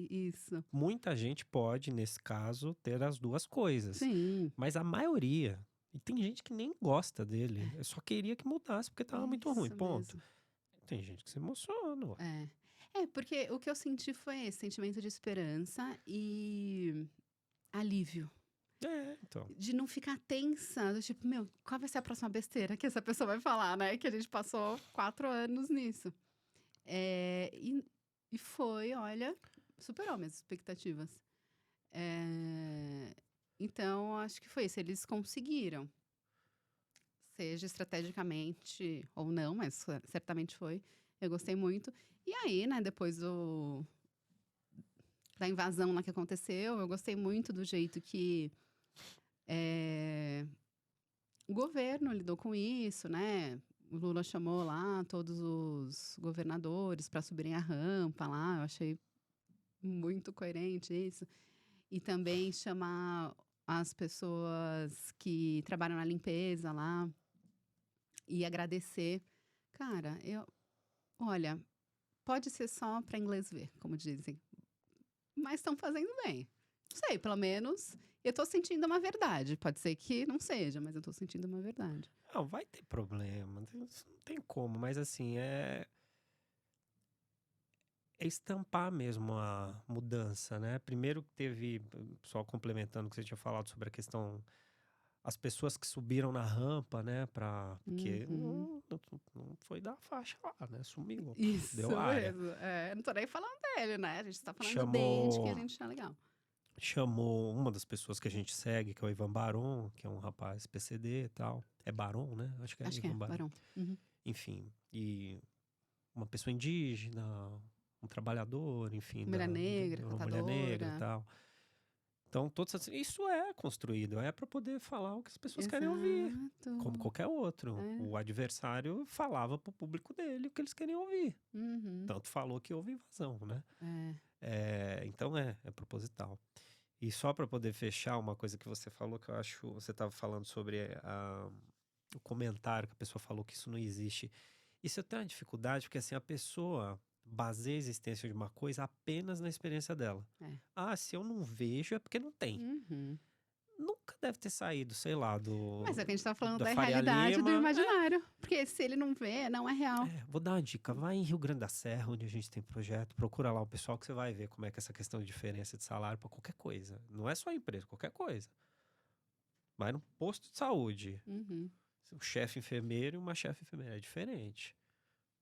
S1: Isso.
S2: Muita gente pode, nesse caso, ter as duas coisas.
S1: Sim.
S2: Mas a maioria, e tem gente que nem gosta dele, eu só queria que mudasse porque tava muito ruim,
S1: Isso
S2: ponto.
S1: mesmo.
S2: Tem gente que se emociona, ué.
S1: Porque o que eu senti foi esse sentimento de esperança e alívio.
S2: Então.
S1: De não ficar tensa, do tipo, meu, qual vai ser a próxima besteira que essa pessoa vai falar, né? Que a gente passou 4 anos nisso. E foi, olha, superou minhas expectativas. Então, acho que foi isso. Eles conseguiram. Seja estrategicamente ou não, mas certamente foi. Eu gostei muito. E aí, né, depois da invasão lá que aconteceu, eu gostei muito do jeito que o governo lidou com isso, né? O Lula chamou lá todos os governadores para subirem a rampa lá. Eu achei muito coerente isso. E também chamar as pessoas que trabalham na limpeza lá e agradecer. Cara, olha, pode ser só para inglês ver, como dizem, mas estão fazendo bem. Não sei, pelo menos eu tô sentindo uma verdade. Pode ser que não seja, mas eu tô sentindo uma verdade.
S2: Não, vai ter problema, isso não tem como, mas assim, é estampar mesmo a mudança, né? Primeiro que teve, só complementando o que você tinha falado sobre a questão, as pessoas que subiram na rampa, né? Porque não foi dar faixa lá, né? Sumiu,
S1: Isso
S2: deu área.
S1: mesmo. Não tô nem falando dele, né? A gente tá falando desde que a
S2: Chamou,
S1: gente achar legal.
S2: chamou uma das pessoas que a gente segue, que é o Ivan Baron, que é um rapaz PCD e tal. É Baron, né? Acho que é
S1: Acho que é,
S2: Ivan Baron.
S1: Barão.
S2: Enfim, e uma pessoa indígena, um trabalhador, enfim,
S1: Mulher negra,
S2: uma mulher negra e
S1: catadora.
S2: tal. Então, todos assim, isso é construído, é para poder falar o que as pessoas querem ouvir, como
S1: Exato.
S2: qualquer outro. O adversário falava pro público dele o que eles queriam ouvir. Tanto falou que houve invasão, né? Então é proposital. E só para poder fechar uma coisa que você falou, que eu acho, você estava falando sobre o comentário que a pessoa falou que isso não existe. Isso eu tenho uma dificuldade, porque assim, a pessoa baseia a existência de uma coisa apenas na experiência dela. Se eu não vejo é porque não tem. Nunca deve ter saído, sei lá,
S1: Mas é que a gente tá falando
S2: da
S1: da
S2: Faria
S1: realidade do
S2: Lima.
S1: imaginário. Porque se ele não vê, não é real.
S2: Vou dar uma dica. Vai em Rio Grande da Serra, onde a gente tem projeto. Procura lá o pessoal que você vai ver como é que é essa questão de diferença de salário para qualquer coisa. Não é só empresa, qualquer coisa. Vai no posto de saúde. Um chefe enfermeiro e uma chefe enfermeira é diferente.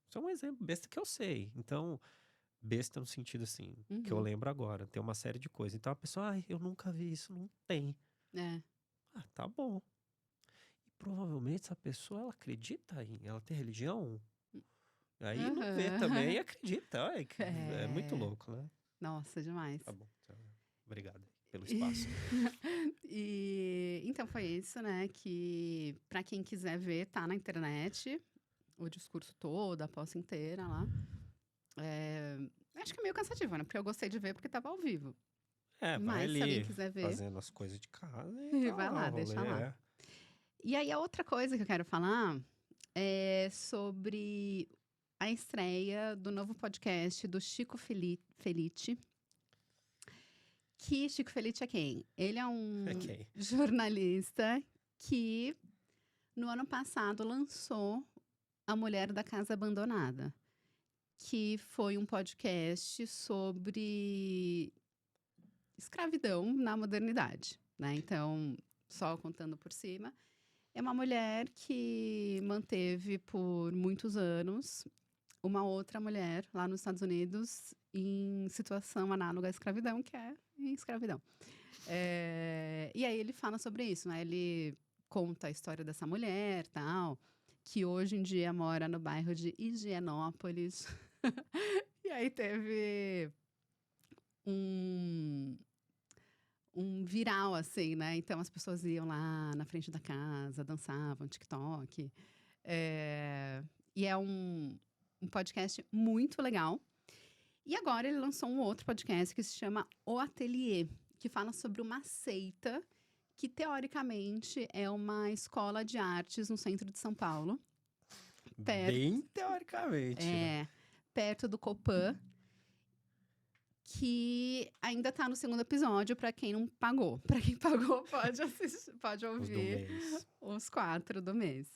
S2: Isso é um exemplo besta que eu sei. Então, Besta no sentido assim, que eu
S1: Uhum.
S2: lembro agora. Tem uma série de coisas. Então a pessoa, ai, eu nunca vi isso, não tem.
S1: É.
S2: Ah, tá bom. E provavelmente essa pessoa, ela acredita ela tem religião? Aí não vê também e
S1: Aham.
S2: acredita. Ai, é muito
S1: É.
S2: louco, né?
S1: Nossa, demais.
S2: Tá bom. Então, obrigado pelo espaço.
S1: E então foi isso, né, que para quem quiser ver, tá na internet, o discurso todo, a posse inteira lá. Eh, Acho que é meio cansativo, né, porque eu gostei de ver porque estava ao vivo.
S2: É, vai
S1: Mas se alguém
S2: ali
S1: quiser ver,
S2: fazendo as coisas de casa e tá
S1: vai
S2: lá
S1: lá,
S2: o rolê,
S1: deixa lá.
S2: é.
S1: E aí a outra coisa que eu quero falar é sobre a estreia do novo podcast do Chico Felitti. Que Chico Felitti é quem? Ele é um
S2: Ok.
S1: jornalista que, no ano passado, lançou A Mulher da Casa Abandonada, que foi um podcast sobre escravidão na modernidade, né? Então, só contando por cima, é uma mulher que manteve por muitos anos uma outra mulher lá nos Estados Unidos em situação análoga à escravidão, que é em escravidão. E aí ele fala sobre isso, né? Ele conta a história dessa mulher, tal, que hoje em dia mora no bairro de Higienópolis. E aí teve um, um viral, assim, né? Então as pessoas iam lá na frente da casa, dançavam TikTok. E é um podcast muito legal. E agora ele lançou um outro podcast que se chama O Ateliê, que fala sobre uma seita que, teoricamente, é uma escola de artes no centro de São Paulo, perto,
S2: Bem teoricamente, né?
S1: perto do Copan, que ainda tá no segundo episódio para quem não pagou. Para quem pagou, pode assistir, pode
S2: Os do
S1: ouvir
S2: mês.
S1: os 4 do mês.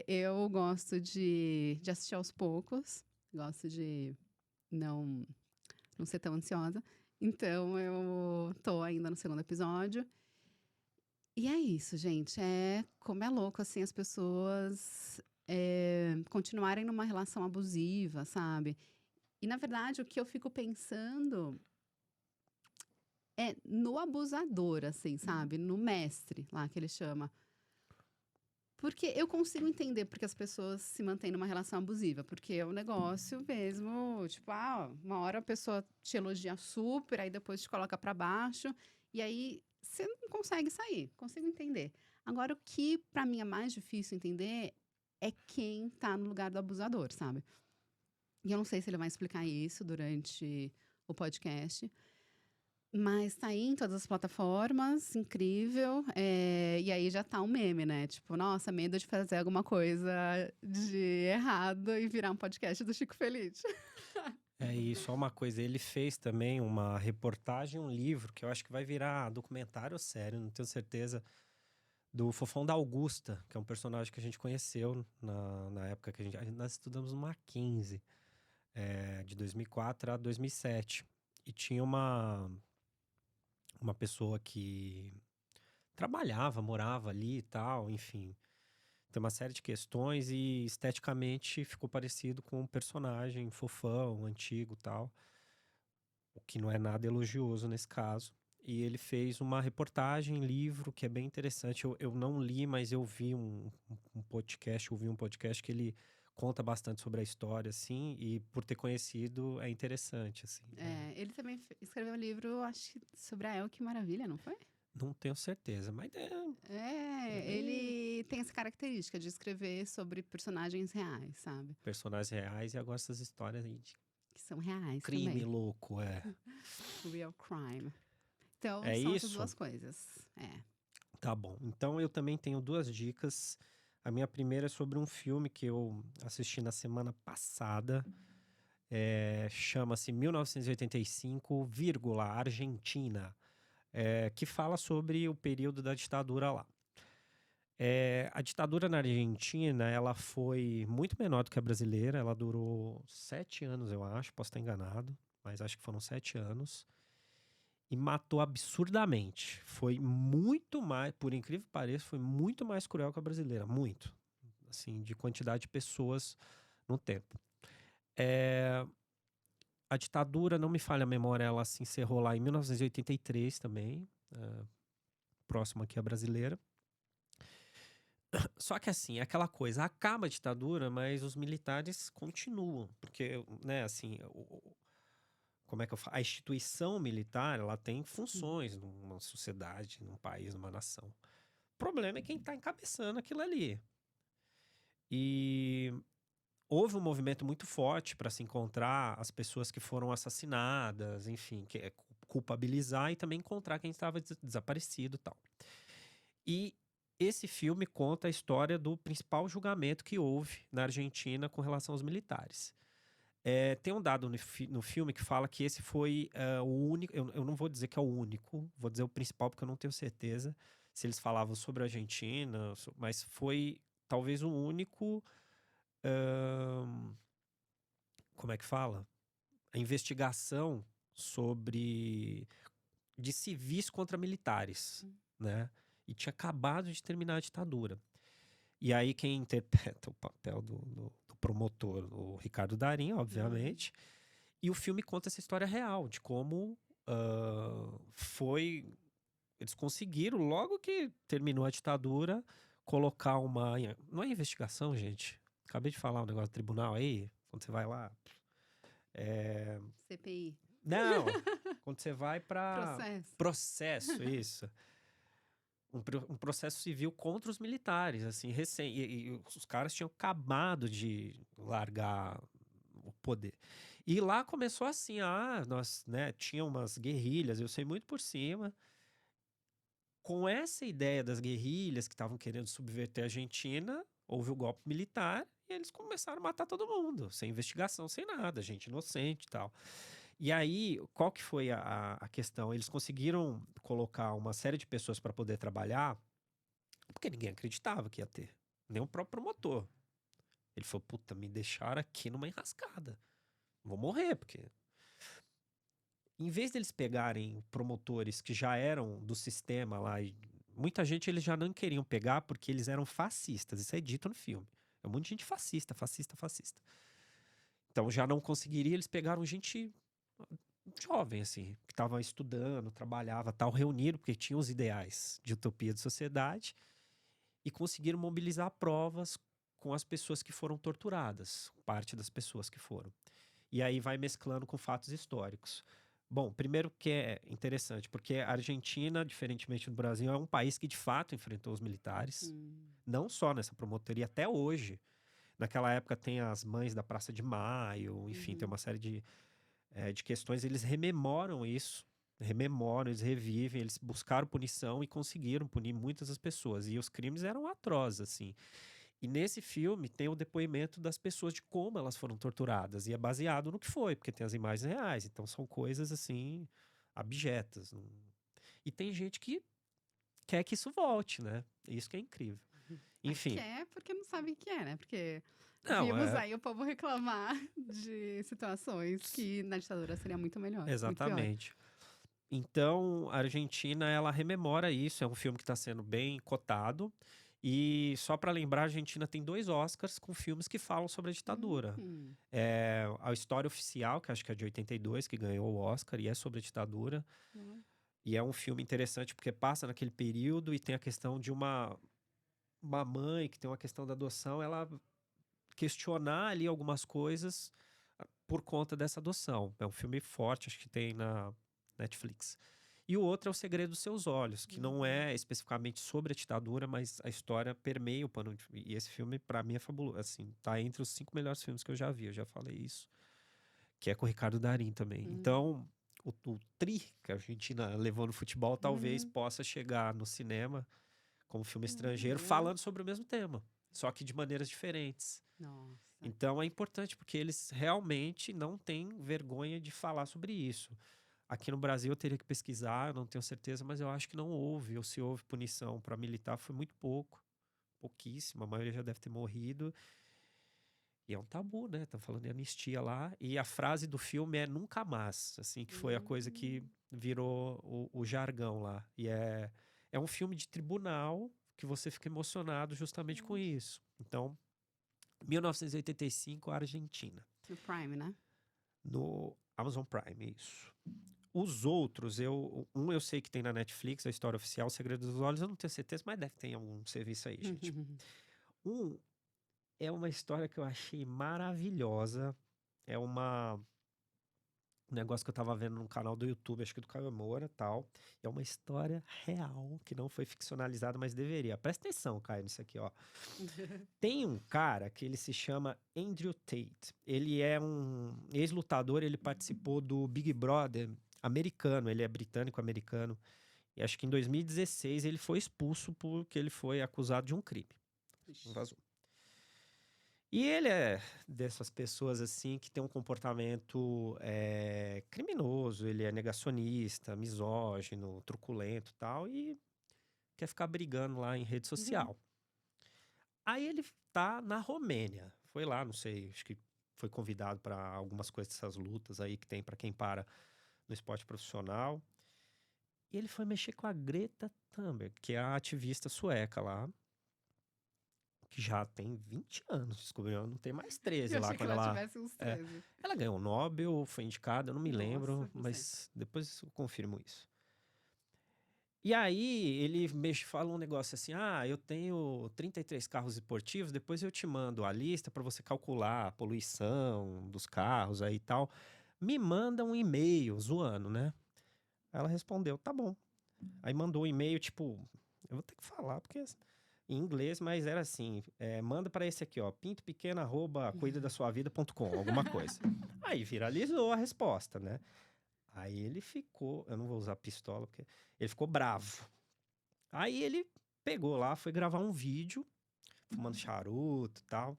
S1: Eu gosto de assistir aos poucos, gosto de não ser tão ansiosa. Então eu tô ainda no segundo episódio. E é isso, gente. Como é louco, assim, as pessoas continuarem numa relação abusiva, sabe? E, na verdade, o que eu fico pensando é no abusador, assim, sabe? No mestre, lá que ele chama. Porque eu consigo entender porque as pessoas se mantêm numa relação abusiva. Porque é um negócio mesmo, tipo, uma hora a pessoa te elogia super, aí depois te coloca pra baixo, e aí você não consegue sair. Consigo entender. Agora, o que pra mim é mais difícil entender é quem tá no lugar do abusador, sabe? E eu não sei se ele vai explicar isso durante o podcast. Mas tá aí em todas as plataformas, incrível. E aí já tá um meme, né? Tipo, nossa, medo de fazer alguma coisa de errado e virar um podcast do Chico Feliz.
S2: É isso, só uma coisa, ele fez também uma reportagem, um livro, que eu acho que vai virar documentário ou série, não tenho certeza, do Fofão da Augusta, que é um personagem que a gente conheceu na época que nós estudamos no Mackenzie, de 2004 a 2007. E tinha uma pessoa que trabalhava, morava ali e tal, enfim. Tem uma série de questões e esteticamente ficou parecido com um personagem fofão, antigo e tal. O que não é nada elogioso nesse caso. E ele fez uma reportagem, livro, que é bem interessante. Eu não li, mas eu vi um podcast, ouvi um podcast que ele conta bastante sobre a história, assim, e por ter conhecido é interessante, assim.
S1: Ele também escreveu um livro, acho que sobre a El, que maravilha, não foi?
S2: Não tenho certeza, mas é
S1: Ele tem essa característica de escrever sobre personagens reais, sabe?
S2: personagens reais e agora essas histórias aí de
S1: Que são reais
S2: crime
S1: também.
S2: louco, é.
S1: Real crime. Então,
S2: É
S1: são essas
S2: isso?
S1: duas coisas.
S2: Tá bom. Então eu também tenho duas dicas. A minha primeira é sobre um filme que eu assisti na semana passada. Chama-se 1985, vírgula, Argentina, que fala sobre o período da ditadura lá. A ditadura na Argentina, ela foi muito menor do que a brasileira, ela durou 7 anos, eu acho, posso estar enganado, mas acho que foram 7 anos, e matou absurdamente. Foi muito mais, por incrível que pareça, foi muito mais cruel que a brasileira, muito, assim, de quantidade de pessoas no tempo. É, A ditadura, não me falha a memória, ela se encerrou lá em 1983 também, próximo aqui à brasileira. Só que assim, é aquela coisa, acaba a ditadura, mas os militares continuam, porque, né, assim, como é que eu falo? A instituição militar, ela tem funções numa sociedade, num país, numa nação. O problema é quem está encabeçando aquilo ali. E houve um movimento muito forte para se encontrar as pessoas que foram assassinadas, enfim, que é culpabilizar e também encontrar quem estava desaparecido e tal. E esse filme conta a história do principal julgamento que houve na Argentina com relação aos militares. Tem um dado no filme que fala que esse foi o único. Eu não vou dizer que é o único, vou dizer o principal, porque eu não tenho certeza se eles falavam sobre a Argentina, mas foi talvez o único. Como é que fala? A investigação sobre de civis contra militares, né? E tinha acabado de terminar a ditadura. E aí quem interpreta o papel do promotor, o Ricardo Darín, obviamente. E o filme conta essa história real, de como foi... Eles conseguiram, logo que terminou a ditadura, colocar uma... Não é investigação, gente. Acabei de falar um negócio do tribunal aí, quando você vai lá.
S1: CPI.
S2: Não, quando você vai para
S1: Processo.
S2: processo, isso. Um processo civil contra os militares, assim, recém. E os caras tinham acabado de largar o poder. E lá começou assim, nós, né, tinha umas guerrilhas, eu sei muito por cima. Com essa ideia das guerrilhas que estavam querendo subverter a Argentina, houve o golpe militar e eles começaram a matar todo mundo, sem investigação, sem nada, gente inocente e tal. E aí, qual que foi a questão? Eles conseguiram colocar uma série de pessoas para poder trabalhar, porque ninguém acreditava que ia ter. Nem o próprio promotor. Ele falou, puta, me deixaram aqui numa enrascada. Vou morrer, porque... Em vez deles pegarem promotores que já eram do sistema lá, e muita gente eles já não queriam pegar porque eles eram fascistas. Isso é dito no filme. É um monte de gente fascista, fascista, fascista. Então já não conseguiria, eles pegaram gente jovem, assim, que estava estudando, trabalhava, tal, reuniram, porque tinham os ideais de utopia de sociedade, e conseguiram mobilizar provas com as pessoas que foram torturadas, parte das pessoas que foram. E aí vai mesclando com fatos históricos. Bom, primeiro que é interessante, porque a Argentina, diferentemente do Brasil, é um país que de fato enfrentou os militares, não só nessa promotoria, até hoje. Naquela época tem as mães da Praça de Maio, enfim, tem uma série de questões, eles rememoram isso, eles revivem, eles buscaram punição e conseguiram punir muitas das pessoas. E os crimes eram atrozes, assim. E nesse filme tem o depoimento das pessoas de como elas foram torturadas. E é baseado no que foi, porque tem as imagens reais. Então são coisas, assim, abjetas. E tem gente que quer que isso volte, né? Isso que é incrível. Enfim.
S1: Quer porque não sabe o que é, né? Porque
S2: Não,
S1: vimos aí o povo reclamar de situações que na ditadura seria muito melhor.
S2: exatamente. Então, a Argentina, ela rememora isso. É um filme que está sendo bem cotado. E só para lembrar, a Argentina tem 2 Oscars com filmes que falam sobre a ditadura. A História Oficial, que acho que é de 82, que ganhou o Oscar, e é sobre a ditadura. E é um filme interessante porque passa naquele período e tem a questão de uma mãe que tem uma questão da adoção, ela questionar ali algumas coisas por conta dessa adoção. É um filme forte, acho que tem na Netflix. E o outro é O Segredo dos Seus Olhos, que não é especificamente sobre a ditadura, mas a história permeia o pano. E esse filme, para mim, é fabuloso. Assim, tá entre os 5 melhores filmes que eu já vi, eu já falei isso. Que é com o Ricardo Darín também. Então, o tri que a Argentina levou no futebol talvez possa chegar no cinema como filme estrangeiro, falando sobre o mesmo tema, só que de maneiras diferentes.
S1: Nossa.
S2: Então é importante, porque eles realmente não têm vergonha de falar sobre isso. Aqui no Brasil eu teria que pesquisar, eu não tenho certeza, mas eu acho que não houve, ou se houve punição para militar, foi muito pouco, pouquíssimo, a maioria já deve ter morrido. E é um tabu, né? Estão falando de anistia lá. E a frase do filme é nunca mais, assim, que foi a coisa que virou o jargão lá. E é um filme de tribunal que você fica emocionado justamente com isso. Então, 1985, Argentina.
S1: No Prime, né?
S2: No Amazon Prime, isso. Os outros, eu sei que tem na Netflix, a história oficial, O Segredo dos Olhos, eu não tenho certeza, mas deve ter algum serviço aí, gente. Um é uma história que eu achei maravilhosa. É um negócio que eu tava vendo no canal do YouTube, acho que do Caio Moura e tal. É uma história real, que não foi ficcionalizada, mas deveria. Presta atenção, Caio, nisso aqui, ó. Tem um cara que ele se chama Andrew Tate. Ele é um ex-lutador, ele participou do Big Brother americano, ele é britânico-americano. E acho que em 2016 ele foi expulso porque ele foi acusado de um crime. Vazou. E ele é dessas pessoas assim que tem um comportamento criminoso, ele é negacionista, misógino, truculento e tal, e quer ficar brigando lá em rede social. Aí ele tá na Romênia, foi lá, não sei, acho que foi convidado para algumas coisas dessas lutas aí que tem para quem para no esporte profissional. E ele foi mexer com a Greta Thunberg, que é a ativista sueca lá, que já tem 20 anos, descobriu, não tem mais 13
S1: Eu
S2: lá
S1: achei que
S2: quando
S1: ela
S2: ela...
S1: tivesse uns 13.
S2: Ela ganhou o Nobel, foi indicada, eu não me lembro,
S1: Nossa, não sei.
S2: mas depois eu confirmo isso. E aí ele fala um negócio assim, eu tenho 33 carros esportivos, depois eu te mando a lista para você calcular a poluição dos carros aí e tal. Me manda um e-mail zoando, né? Ela respondeu, tá bom. Aí mandou um e-mail, tipo, eu vou ter que falar, porque em inglês, mas era assim, manda para esse aqui, ó, pintopequeno@cuidadasuavida.com, alguma coisa. Aí viralizou a resposta, né? Aí ele ficou, eu não vou usar pistola, porque ele ficou bravo. Aí ele pegou lá, foi gravar um vídeo, fumando charuto e tal,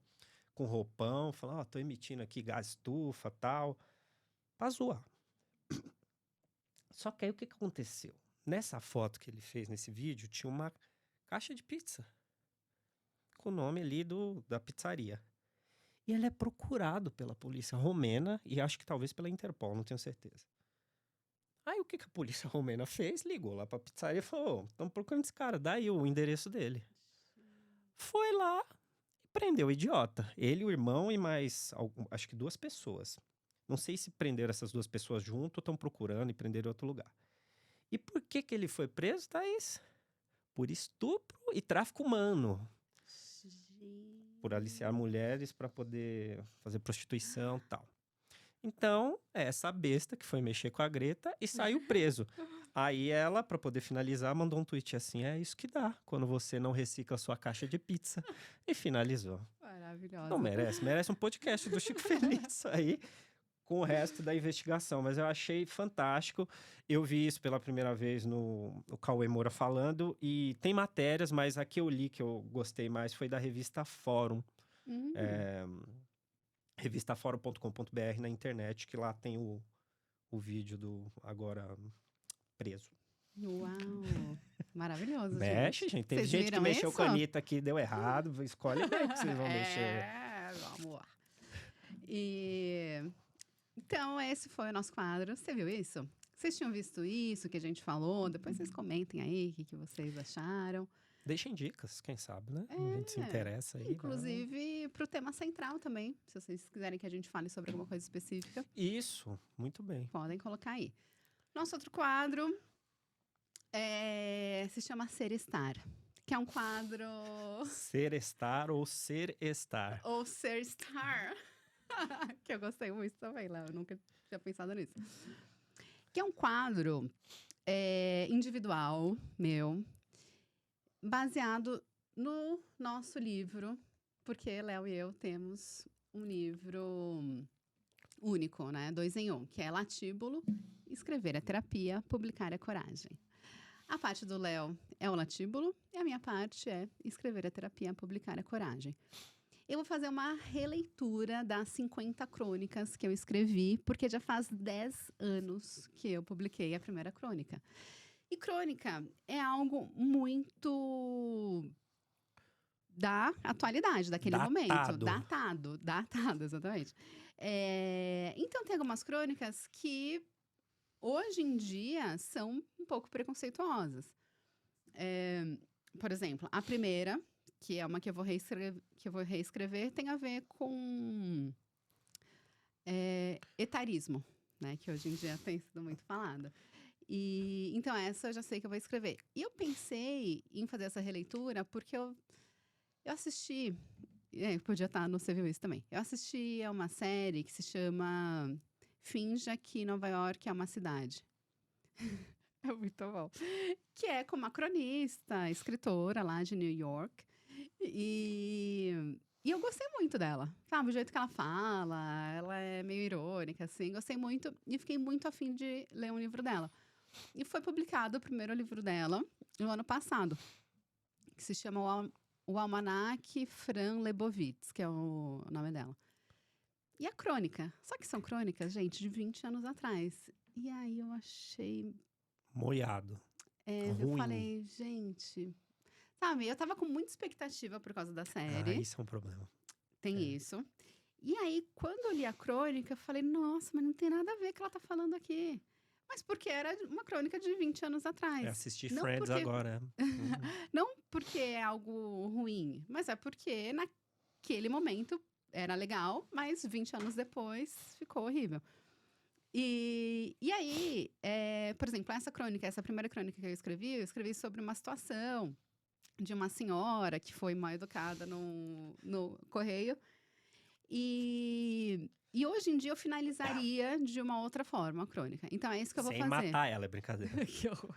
S2: com roupão, falando, tô emitindo aqui gás estufa e tal, pra zoar. Só que aí o que aconteceu? Nessa foto que ele fez nesse vídeo, tinha uma caixa de pizza com o nome ali da pizzaria. E ele é procurado pela polícia romena e acho que talvez pela Interpol, não tenho certeza. Aí o que a polícia romena fez? Ligou lá pra pizzaria e falou, estamos procurando esse cara, dá aí o endereço dele. Foi lá e prendeu o idiota. Ele, o irmão e mais, acho que 2 pessoas. Não sei se prenderam essas 2 pessoas junto ou estão procurando e prenderam em outro lugar. E por que ele foi preso, Thaís? Por estupro e tráfico humano. Por aliciar mulheres para poder fazer prostituição e tal. Então, essa besta que foi mexer com a Greta e saiu preso. Aí ela, para poder finalizar, mandou um tweet assim, é isso que dá quando você não recicla a sua caixa de pizza. E finalizou.
S1: Maravilhosa.
S2: Não merece, merece um podcast do Chico Feliz aí, com o resto da investigação. Mas eu achei fantástico. Eu vi isso pela primeira vez no Cauê Moura falando, e tem matérias, mas a que eu li, que eu gostei mais, foi da revista Fórum. Revistafórum.com.br na internet, que lá tem o vídeo do agora preso.
S1: Uau! Maravilhoso,
S2: Mexe, gente. Teve
S1: Vocês
S2: gente que
S1: viram
S2: mexeu
S1: isso?
S2: com a Anitta que deu errado. Escolhe bem que vocês vão mexer.
S1: Vamos lá. Então, esse foi o nosso quadro. Você viu isso? Vocês tinham visto isso que a gente falou? Depois vocês comentem aí o que vocês acharam.
S2: Deixem dicas, quem sabe, né? A gente se interessa aí.
S1: Inclusive, para o tema central também. Se vocês quiserem que a gente fale sobre alguma coisa específica.
S2: Isso, muito bem.
S1: Podem colocar aí. Nosso outro quadro se chama Ser Estar, que é um quadro...
S2: Ser estar ou ser estar.
S1: Ou Ser Estar. Que eu gostei muito também, Léo. Eu nunca tinha pensado nisso. Que é um quadro individual meu, baseado no nosso livro, porque Léo e eu temos um livro único, né? 2 em 1, que é Latíbulo, Escrever é Terapia, Publicar é Coragem. A parte do Léo é o Latíbulo e a minha parte é Escrever é Terapia, Publicar é Coragem. Eu vou fazer uma releitura das 50 crônicas que eu escrevi, porque já faz 10 anos que eu publiquei a primeira crônica. E crônica é algo muito da atualidade, daquele momento. Datado, exatamente. Então, tem algumas crônicas que, hoje em dia, são um pouco preconceituosas. Por exemplo, a primeira, que é uma que eu vou reescrever, tem a ver com etarismo, né? Que hoje em dia tem sido muito falada. E então essa eu já sei que eu vou escrever. E eu pensei em fazer essa releitura porque eu assisti, podia estar no Você Viu Isso também. Eu assisti a uma série que se chama Finja que Nova York é uma cidade. É muito bom. Que é com uma cronista, escritora lá de New York. E eu gostei muito dela, sabe? O jeito que ela fala, ela é meio irônica, assim. Gostei muito e fiquei muito afim de ler um livro dela. E foi publicado o primeiro livro dela no ano passado, que se chama O Almanaque Fran Lebowitz, que é o nome dela. E a crônica. Só que são crônicas, gente, de 20 anos atrás. E aí eu achei.
S2: Moiado.
S1: Eu
S2: Ruim.
S1: falei, gente. Sabe, eu tava com muita expectativa por causa da
S2: Ah,
S1: série.
S2: isso é um problema.
S1: Tem
S2: É.
S1: isso. E aí, quando eu li a crônica, eu falei, nossa, mas não tem nada a ver com o que ela tá falando aqui. Mas porque era uma crônica de 20 anos atrás.
S2: É assistir
S1: Não
S2: Friends
S1: porque-
S2: agora.
S1: Não porque é algo ruim, mas é porque naquele momento era legal, mas 20 anos depois ficou horrível. E aí, por exemplo, essa primeira crônica que eu escrevi sobre uma situação de uma senhora que foi mal educada no correio. E hoje em dia eu finalizaria de uma outra forma a crônica. Então é isso que eu vou
S2: Sem
S1: fazer.
S2: matar ela, é brincadeira.
S1: Que horror.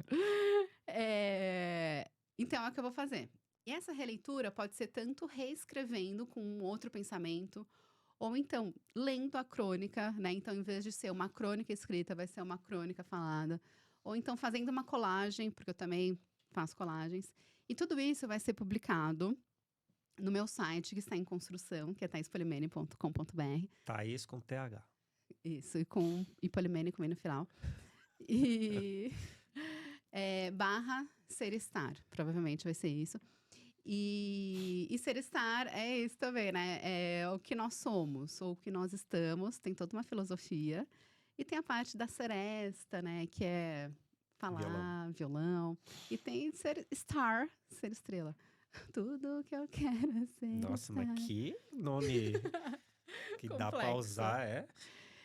S1: Então é o que eu vou fazer. E essa releitura pode ser tanto reescrevendo com um outro pensamento, ou então lendo a crônica, né? Então, em vez de ser uma crônica escrita, vai ser uma crônica falada. Ou então fazendo uma colagem, porque eu também faço colagens. E tudo isso vai ser publicado no meu site, que está em construção, que é thaispolimene.com.br.
S2: Thaís com TH.
S1: Isso, e Polimene com I no final. E barra ser estar, provavelmente vai ser isso. E ser estar é isso também, né? É o que nós somos, ou o que nós estamos, tem toda uma filosofia. E tem a parte da seresta, né? Que é falar, violão. E tem ser star, ser estrela. Tudo que eu quero é ser
S2: Nossa,
S1: estar.
S2: mas que nome que dá pra
S1: Complexo.
S2: usar, é?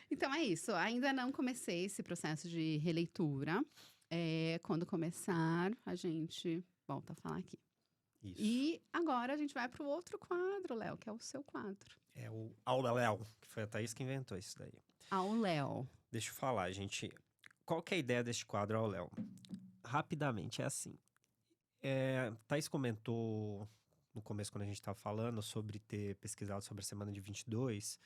S1: Então é isso. Ainda não comecei esse processo de releitura. Quando começar, a gente volta a falar aqui.
S2: Isso.
S1: E agora a gente vai para o outro quadro, Léo, que é o seu quadro.
S2: É o Auléu, que foi a Thaís que inventou isso daí.
S1: Ao Léo.
S2: Deixa eu falar, gente. Qual que é a ideia deste quadro, Auléu? Rapidamente, é assim. Thaís comentou no começo, quando a gente estava falando, sobre ter pesquisado sobre a semana de 22,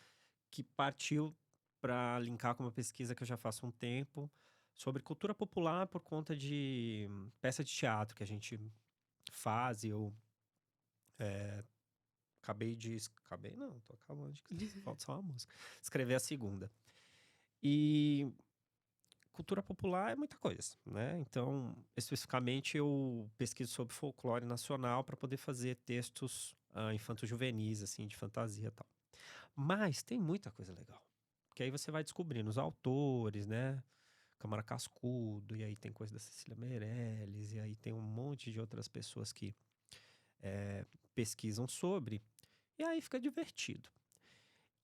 S2: que partiu para linkar com uma pesquisa que eu já faço há um tempo, sobre cultura popular por conta de peça de teatro que a gente faz. E eu acabei não, tô acabando de falta só uma música. Escrever a segunda. E cultura popular é muita coisa, né? Então, especificamente, eu pesquiso sobre folclore nacional para poder fazer textos infanto-juvenis, assim, de fantasia e tal. Mas tem muita coisa legal. Porque aí você vai descobrindo os autores, né? Câmara Cascudo, e aí tem coisa da Cecília Meirelles, e aí tem um monte de outras pessoas que pesquisam sobre, e aí fica divertido.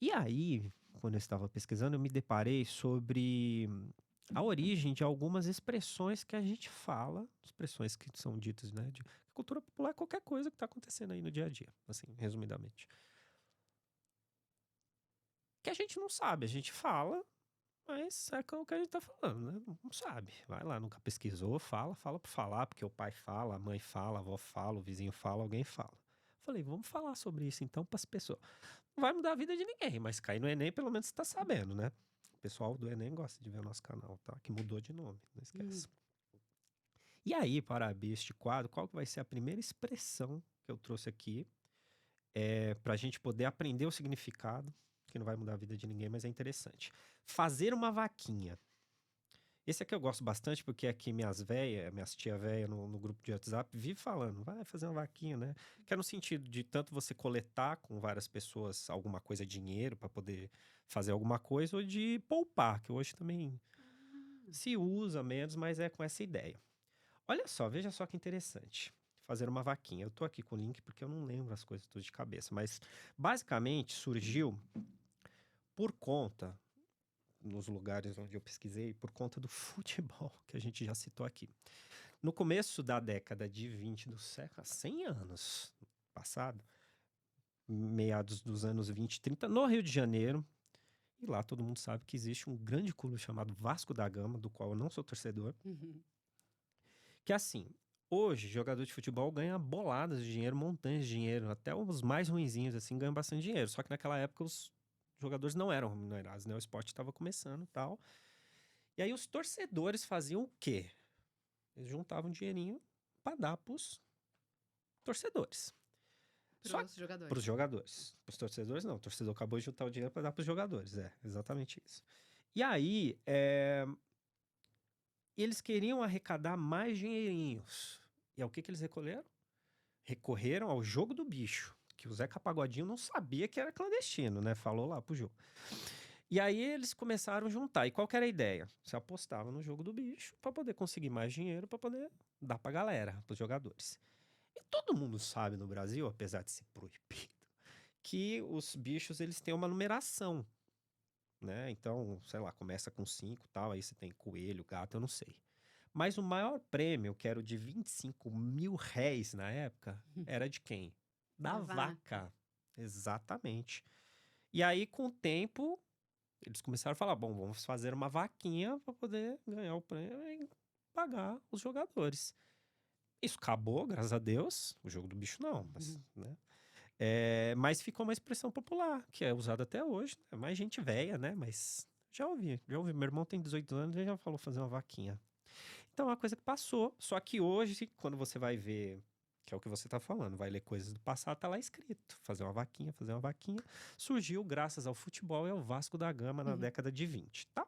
S2: E aí, quando eu estava pesquisando, eu me deparei sobre a origem de algumas expressões que a gente fala, expressões que são ditas, né? De cultura popular é qualquer coisa que está acontecendo aí no dia a dia, assim, resumidamente. Que a gente não sabe, a gente fala, mas é o que a gente tá falando, né? Não sabe. Vai lá, nunca pesquisou, fala por falar, porque o pai fala, a mãe fala, a avó fala, o vizinho fala, alguém fala. Falei, vamos falar sobre isso então para as pessoas. Não vai mudar a vida de ninguém, mas cair no Enem, pelo menos você tá sabendo, né? O pessoal do Enem gosta de ver o nosso canal, tá? Que mudou de nome, não esquece. E aí, para abrir este quadro, qual que vai ser a primeira expressão que eu trouxe aqui para a gente poder aprender o significado, que não vai mudar a vida de ninguém, mas é interessante. Fazer uma vaquinha. Esse aqui eu gosto bastante, porque aqui minhas tia véia no grupo de WhatsApp, vive falando, vai fazer uma vaquinha, né? Que é no sentido de tanto você coletar com várias pessoas alguma coisa, dinheiro, para poder fazer alguma coisa, ou de poupar, que hoje também se usa menos, mas é com essa ideia. Olha só, veja só que interessante. Fazer uma vaquinha. Eu tô aqui com o link porque eu não lembro as coisas todas de cabeça, mas basicamente surgiu por conta nos lugares onde eu pesquisei por conta do futebol, que a gente já citou aqui. No começo da década de 20 do século, há 100 anos passado, meados dos anos 20 e 30, no Rio de Janeiro, e lá todo mundo sabe que existe um grande clube chamado Vasco da Gama, do qual eu não sou torcedor,
S1: Uhum.
S2: que assim, hoje jogador de futebol ganha boladas de dinheiro, montanhas de dinheiro, até os mais ruinzinhos assim ganham bastante dinheiro, só que naquela época os jogadores não eram remunerados, né? O esporte estava começando e tal. E aí os torcedores faziam o quê? Eles juntavam dinheirinho para dar pros torcedores. Só
S1: Pros jogadores.
S2: pros jogadores. Pros torcedores, não. O torcedor acabou de juntar o dinheiro para dar pros jogadores. É, exatamente isso. E aí, eles queriam arrecadar mais dinheirinhos. E aí, o que eles recolheram? Recorreram ao jogo do bicho, que o Zeca Pagodinho não sabia que era clandestino, né? Falou lá pro jogo. E aí eles começaram a juntar. E qual que era a ideia? Você apostava no jogo do bicho para poder conseguir mais dinheiro, para poder dar pra galera, pros jogadores. E todo mundo sabe no Brasil, apesar de ser proibido, que os bichos eles têm uma numeração, né? Então, sei lá, começa com 5 e tal, aí você tem coelho, gato, eu não sei. Mas o maior prêmio, que era o de 25 mil réis na época, era de quem? Da
S1: Da vaca.
S2: vaca. Exatamente. E aí, com o tempo, eles começaram a falar: bom, vamos fazer uma vaquinha para poder ganhar o prêmio e pagar os jogadores. Isso acabou, graças a Deus. O jogo do bicho não, mas, né? Mas ficou uma expressão popular, que é usada até hoje. É mais gente velha, né? Mas já ouvi. Meu irmão tem 18 anos e já falou fazer uma vaquinha. Então é uma coisa que passou. Só que hoje, quando você vai ver, que é o que você tá falando, vai ler coisas do passado, tá lá escrito. Fazer uma vaquinha, fazer uma vaquinha. Surgiu graças ao futebol e ao Vasco da Gama na década de 20, tá?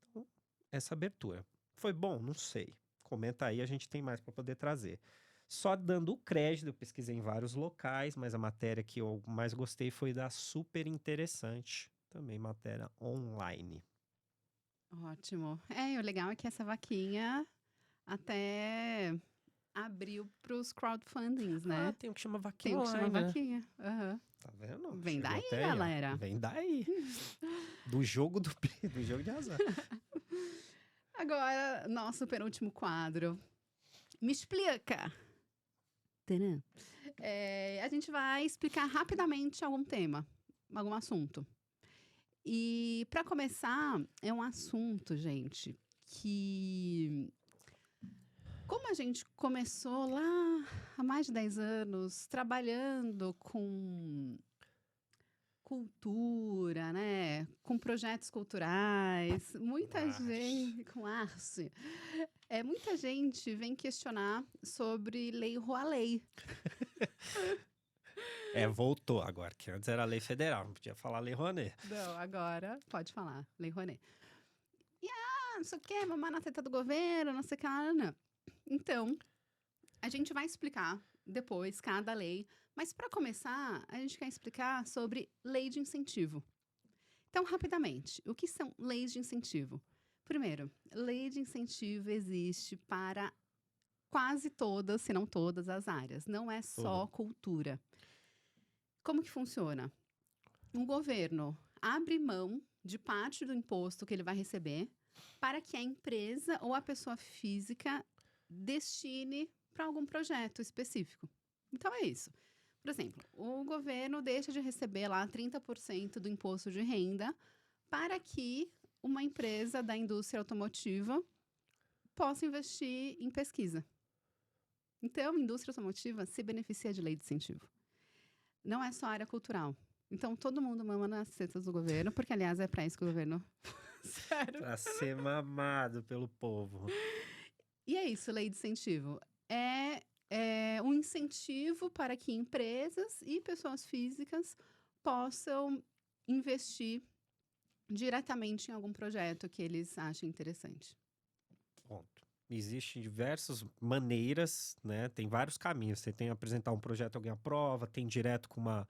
S2: Então, essa abertura. Foi bom? Não sei. Comenta aí, a gente tem mais para poder trazer. Só dando o crédito, eu pesquisei em vários locais, mas a matéria que eu mais gostei foi da Super Interessante, também matéria online.
S1: Ótimo. E o legal é que essa vaquinha até abriu pros crowdfundings, né?
S2: Tem um que chama
S1: Tem
S2: vaquinha
S1: o que chama
S2: online, né?
S1: vaquinha. Aham.
S2: Tá vendo?
S1: Vem
S2: Chegou
S1: daí,
S2: até aí, ó.
S1: galera.
S2: Vem daí. Do jogo do jogo de azar.
S1: Agora, nosso penúltimo quadro. Me explica. Tadã. A gente vai explicar rapidamente algum tema, algum assunto. E para começar, é um assunto, gente, que como a gente começou lá há mais de 10 anos trabalhando com cultura, né? Com projetos culturais, muita
S2: Arte.
S1: gente com arte. Muita gente vem questionar sobre Lei Rouanet.
S2: Voltou agora, que antes era lei federal, não podia falar lei Rouanet.
S1: Não, agora pode falar, Lei Rouanet. Não sei o quê, mamar na teta do governo, não sei o que lá, não. Então, a gente vai explicar depois cada lei, mas para começar, a gente quer explicar sobre lei de incentivo. Então, rapidamente, o que são leis de incentivo? Primeiro, lei de incentivo existe para quase todas, se não todas, as áreas. Não é só cultura. Como que funciona? O governo abre mão de parte do imposto que ele vai receber para que a empresa ou a pessoa física destine para algum projeto específico. Então é isso. Por exemplo, o governo deixa de receber lá 30% do imposto de renda para que uma empresa da indústria automotiva possa investir em pesquisa. Então, a indústria automotiva se beneficia de lei de incentivo. Não é só área cultural. Então, todo mundo mama nas tetas do governo, porque, aliás, é para isso que o governo... Sério.
S2: Pra ser mamado pelo povo.
S1: E é isso, lei de incentivo. É um incentivo para que empresas e pessoas físicas possam investir diretamente em algum projeto que eles achem interessante.
S2: Ponto. Existem diversas maneiras, né? Tem vários caminhos. Você tem apresentar um projeto, alguém aprova, tem direto com uma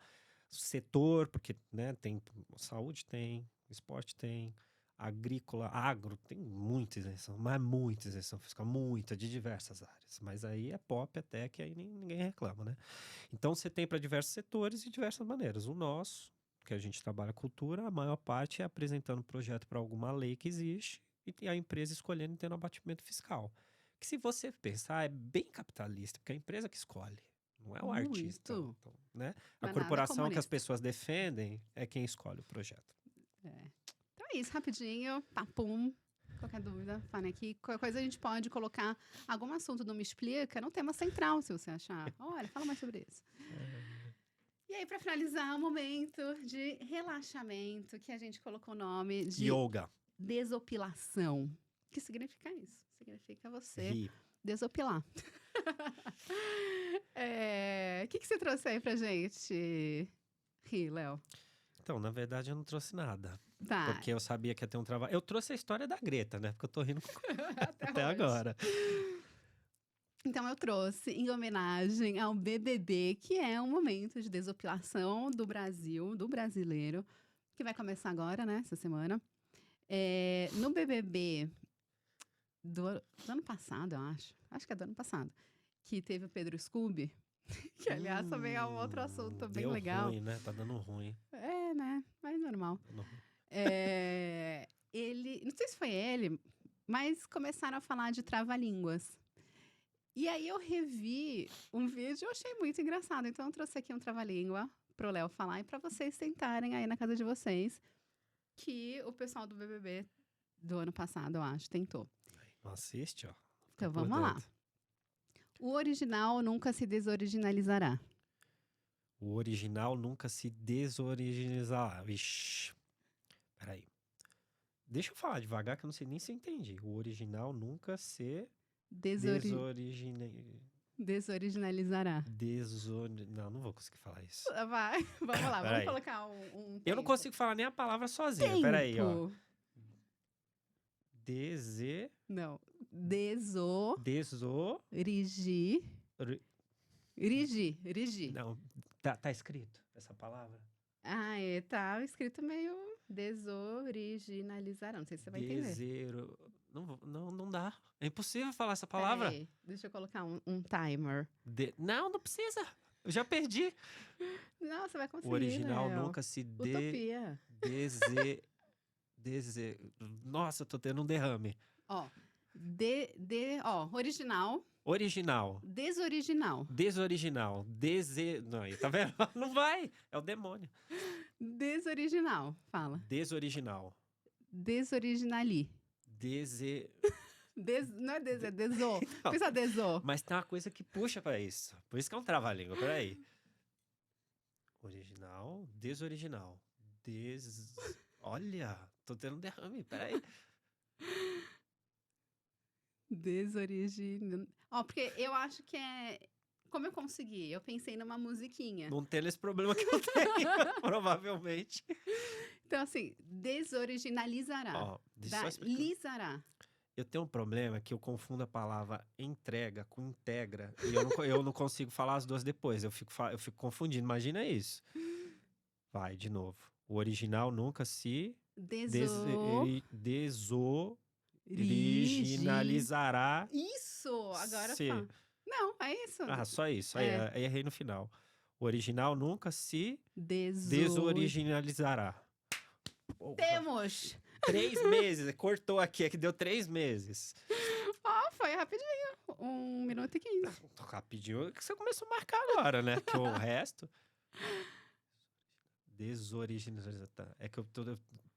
S2: setor, porque, né, tem saúde, tem esporte, tem agrícola, agro, tem muita isenção, mas muita isenção fiscal, muita, de diversas áreas. Mas aí é pop até que aí ninguém reclama, né? Então você tem para diversos setores e diversas maneiras. O nosso, que a gente trabalha cultura, a maior parte é apresentando projeto para alguma lei que existe e a empresa escolhendo e tendo abatimento fiscal. Que se você pensar, é bem capitalista, porque é a empresa que escolhe, não é o artista.
S1: Muito.
S2: Então, né?
S1: Não
S2: A
S1: é nada
S2: corporação que as
S1: comunista.
S2: pessoas defendem é quem escolhe o projeto.
S1: É. Então é isso, rapidinho, papum. Qualquer dúvida, fale aqui. Qualquer coisa a gente pode colocar algum assunto do Me Explica no tema central, se você achar. Olha, fala mais sobre isso. E aí, para finalizar, o momento de relaxamento, que a gente colocou o nome de
S2: Yoga.
S1: desopilação. O que significa isso? Significa você
S2: Ri.
S1: desopilar. O que você trouxe aí pra gente rir, Léo?
S2: Então, na verdade, eu não trouxe nada.
S1: Tá.
S2: Porque eu sabia que ia ter um trabalho. Eu trouxe a história da Greta, né? Porque eu tô rindo até
S1: hoje.
S2: agora.
S1: Então, eu trouxe em homenagem ao BBB, que é um momento de desopilação do Brasil, do brasileiro, que vai começar agora, né? Essa semana. No BBB do ano passado, eu acho. Acho que é do ano passado. Que teve o Pedro Scooby. Que, aliás, também é um outro assunto bem
S2: deu
S1: legal.
S2: ruim, né? Tá dando ruim.
S1: É, né? Mas normal.
S2: Dando ruim.
S1: Ele, não sei se foi ele, mas começaram a falar de trava-línguas. E aí eu revi um vídeo e eu achei muito engraçado. Então eu trouxe aqui um trava-língua pro Léo falar e para vocês tentarem aí na casa de vocês, que o pessoal do BBB do ano passado, eu acho, tentou.
S2: Não assiste, ó.
S1: Então vamos lá. O original nunca se desoriginalizará.
S2: O original nunca se desoriginalizará. Vixe. Peraí. Deixa eu falar devagar que eu não sei nem se eu entendi. O original nunca se
S1: desoriginalizará.
S2: Não vou conseguir falar isso.
S1: Vai, vamos lá, vamos colocar um tempo.
S2: Eu não consigo falar nem a palavra sozinha.
S1: Tempo.
S2: Peraí, ó.
S1: Não. Rigi.
S2: Não, tá escrito essa palavra?
S1: Ah, tá escrito meio desoriginalizará. Não sei se você vai entender.
S2: Não dá. É impossível falar essa palavra.
S1: Peraí, deixa eu colocar um timer.
S2: Não precisa. Eu já perdi.
S1: Não, você vai conseguir,
S2: O original
S1: Léo.
S2: nunca se
S1: Utopia.
S2: Nossa, eu tô tendo um derrame.
S1: Ó, original.
S2: Original.
S1: Desoriginal.
S2: Não, aí, tá vendo? Não vai. É o demônio.
S1: Desoriginal. Fala.
S2: Desoriginal.
S1: Desoriginali. Não é é desô. Pensa desô.
S2: Mas tem uma coisa que puxa pra isso. Por isso que é um trava-língua. Peraí. Original, desoriginal. Olha, tô tendo um derrame. Peraí.
S1: Porque eu acho que é... Como eu consegui? Eu pensei numa musiquinha.
S2: Não tendo esse problema que eu tenho, provavelmente.
S1: Então, assim, desoriginalizará.
S2: Ó, deixa eu explicar.
S1: Lisará.
S2: Eu tenho um problema que eu confundo a palavra entrega com integra. E eu não consigo falar as duas depois. Eu fico confundindo. Imagina isso. Vai, de novo. O original nunca se desoriginalizará.
S1: Isso! Agora fala. Não, é isso.
S2: Ah, só isso. Aí errei no final. O original nunca se desoriginalizará.
S1: Temos!
S2: 3 meses. Cortou aqui, é que deu 3 meses.
S1: Foi rapidinho. 1 minuto e 15.
S2: Rapidinho que você começou a marcar agora, né? Que o resto... Desoriginalizar. É que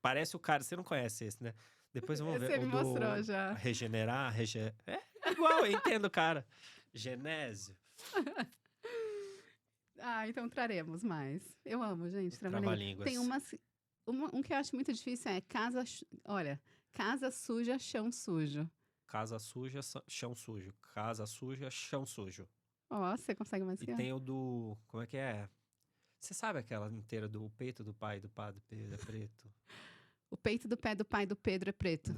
S2: parece o cara, você não conhece esse, né? Depois vamos ver.
S1: Você me mostrou já.
S2: Regenerar, é igual, eu entendo, cara. Genésio.
S1: Então traremos mais. Eu amo, gente,
S2: trava-línguas.
S1: Tem um que eu acho muito difícil, casa suja, chão sujo.
S2: Casa suja, chão sujo. Casa suja, chão sujo.
S1: Você consegue mais que eu.
S2: E tem o do, como é que é? Você sabe aquela inteira do peito do pai do Pedro é preto?
S1: O peito do pé do pai do Pedro é preto.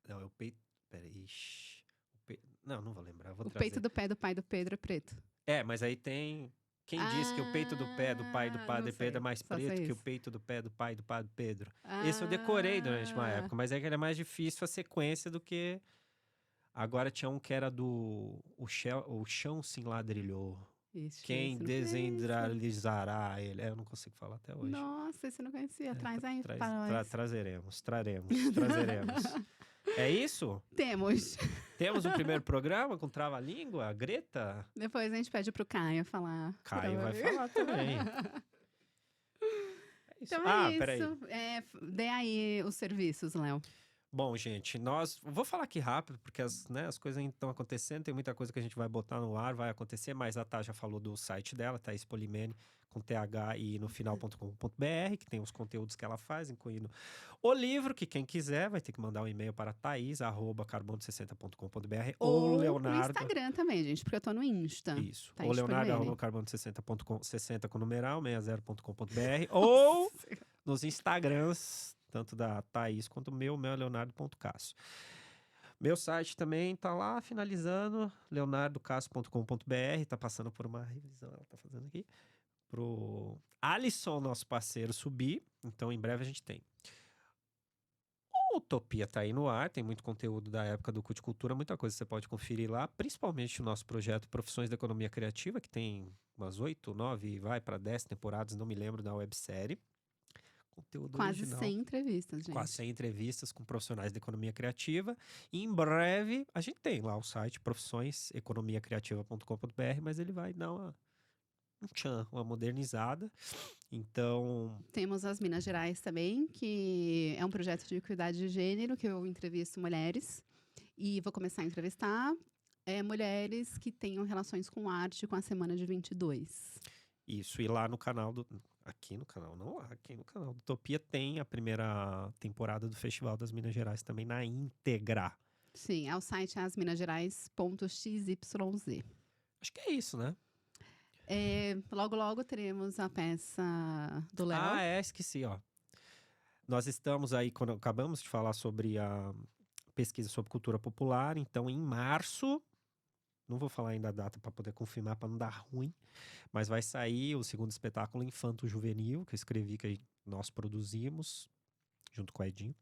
S2: Não, é o peito... Peraí. Não vou lembrar.
S1: O peito do pé do pai do Pedro é preto.
S2: Mas aí tem... Quem diz que o peito do pé do pai do padre Pedro é mais preto que o peito do pé do pai do padre Pedro? Esse eu decorei durante uma época, mas é que ele é mais difícil a sequência do que... Agora tinha um que era do... O chão se enladrilhou. Quem
S1: Esse eu não conheço.
S2: desendralizará ele? Eu não consigo falar até hoje.
S1: Nossa, esse eu não conhecia. Traz aí para nós.
S2: Traremos. É isso?
S1: Temos.
S2: Temos um primeiro programa com trava-língua? Greta?
S1: Depois a gente pede pro Caio falar.
S2: Caio vai falar também. É isso.
S1: Então é
S2: Peraí.
S1: isso. Dê aí os serviços, Léo.
S2: Bom, gente, vou falar aqui rápido, porque as coisas ainda estão acontecendo, tem muita coisa que a gente vai botar no ar, vai acontecer, mas a Tá já falou do site dela, Thaís Polimene, com TH e no final.com.br, que tem os conteúdos que ela faz, incluindo o livro, que quem quiser vai ter que mandar um e-mail para thais@carbono60.com.br ou Leonardo.
S1: No Instagram também, gente, porque eu tô no Insta.
S2: Isso.
S1: Thaís
S2: Ou Leonardo,
S1: Polimene.
S2: carbono60.com, 60 com numeral, 60.com.br, ou nos Instagrams, tanto da Thaís quanto o meu é leonardo.casso. Meu site também tá lá, finalizando, leonardocasso.com.br, tá passando por uma revisão, ela tá fazendo aqui, pro Alisson, nosso parceiro, subir, então em breve a gente tem. O Utopia tá aí no ar, tem muito conteúdo da época do Culticultura, muita coisa você pode conferir lá, principalmente o nosso projeto Profissões da Economia Criativa, que tem umas 8, 9, vai para 10 temporadas, não me lembro da websérie. Conteúdo
S1: Quase
S2: original.
S1: 100 entrevistas, gente.
S2: Quase 100 entrevistas com profissionais da economia criativa. E em breve, a gente tem lá o site profissõeseconomiacriativa.com.br, mas ele vai dar uma modernizada. Então...
S1: Temos as Minas Gerais também, que é um projeto de equidade de gênero, que eu entrevisto mulheres. E vou começar a entrevistar mulheres que tenham relações com arte com a Semana de 22.
S2: Isso, e lá no canal aqui no canal do Utopia tem a primeira temporada do Festival das Minas Gerais também na íntegra.
S1: Sim, é o site asminasgerais.xyz.
S2: Acho que é isso, né?
S1: Logo teremos a peça do Léo.
S2: Esqueci, ó. Nós estamos aí, quando acabamos de falar sobre a pesquisa sobre cultura popular, então em março, não vou falar ainda a data para poder confirmar, para não dar ruim, mas vai sair o segundo espetáculo Infanto Juvenil, que eu escrevi, que nós produzimos, junto com a Edinho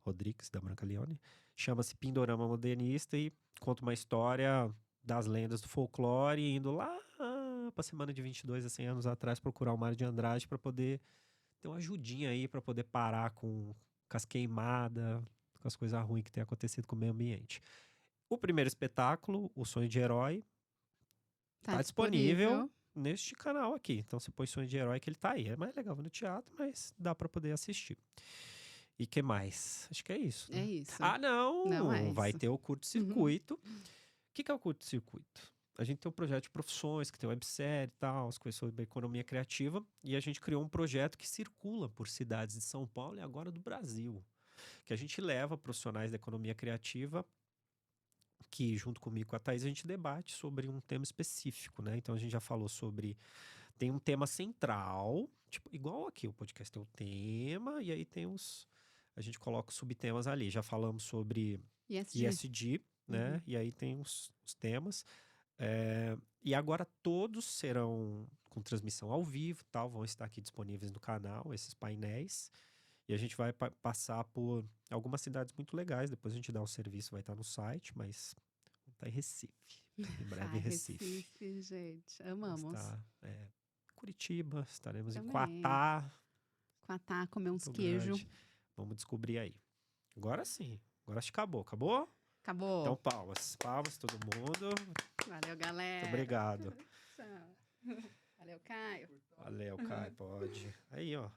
S2: Rodrigues, da Branca Leone. Chama-se Pindorama Modernista e conta uma história das lendas do folclore, indo lá para a semana de 22 a 100 anos atrás, procurar o Mário de Andrade para poder ter uma ajudinha aí, para poder parar com as queimadas, com as coisas ruins que tem acontecido com o meio ambiente. O primeiro espetáculo, O Sonho de Herói, tá disponível neste canal aqui. Então você põe Sonho de Herói que ele tá aí. É mais legal no teatro, mas dá para poder assistir. E que mais? Acho que é isso. Né?
S1: É isso.
S2: Não
S1: é
S2: vai
S1: isso.
S2: ter o curto-circuito. O que é o curto-circuito? A gente tem um projeto de profissões, que tem websérie e tal, as coisas sobre a economia criativa. E a gente criou um projeto que circula por cidades de São Paulo e agora do Brasil. Que a gente leva profissionais da economia criativa que junto comigo e com a Thaís a gente debate sobre um tema específico, né? Então a gente já falou sobre... Tem um tema central, tipo, igual aqui, o podcast tem o tema e aí tem a gente coloca os subtemas ali. Já falamos sobre ESG, né? E aí tem os temas. E agora todos serão com transmissão ao vivo, tal, vão estar aqui disponíveis no canal, esses painéis. E a gente vai passar por algumas cidades muito legais. Depois a gente dá o serviço, vai estar no site, mas está em Recife. Em breve em Recife.
S1: Recife, gente. Amamos.
S2: Curitiba, estaremos
S1: também.
S2: Em Quatá.
S1: Quatá, comer uns queijos.
S2: Vamos descobrir aí. Agora sim. Agora acho que acabou. Acabou?
S1: Acabou.
S2: Então palmas. Palmas todo mundo.
S1: Valeu, galera.
S2: Muito obrigado.
S1: Valeu, Caio.
S2: Valeu, Caio. Pode. Aí, ó.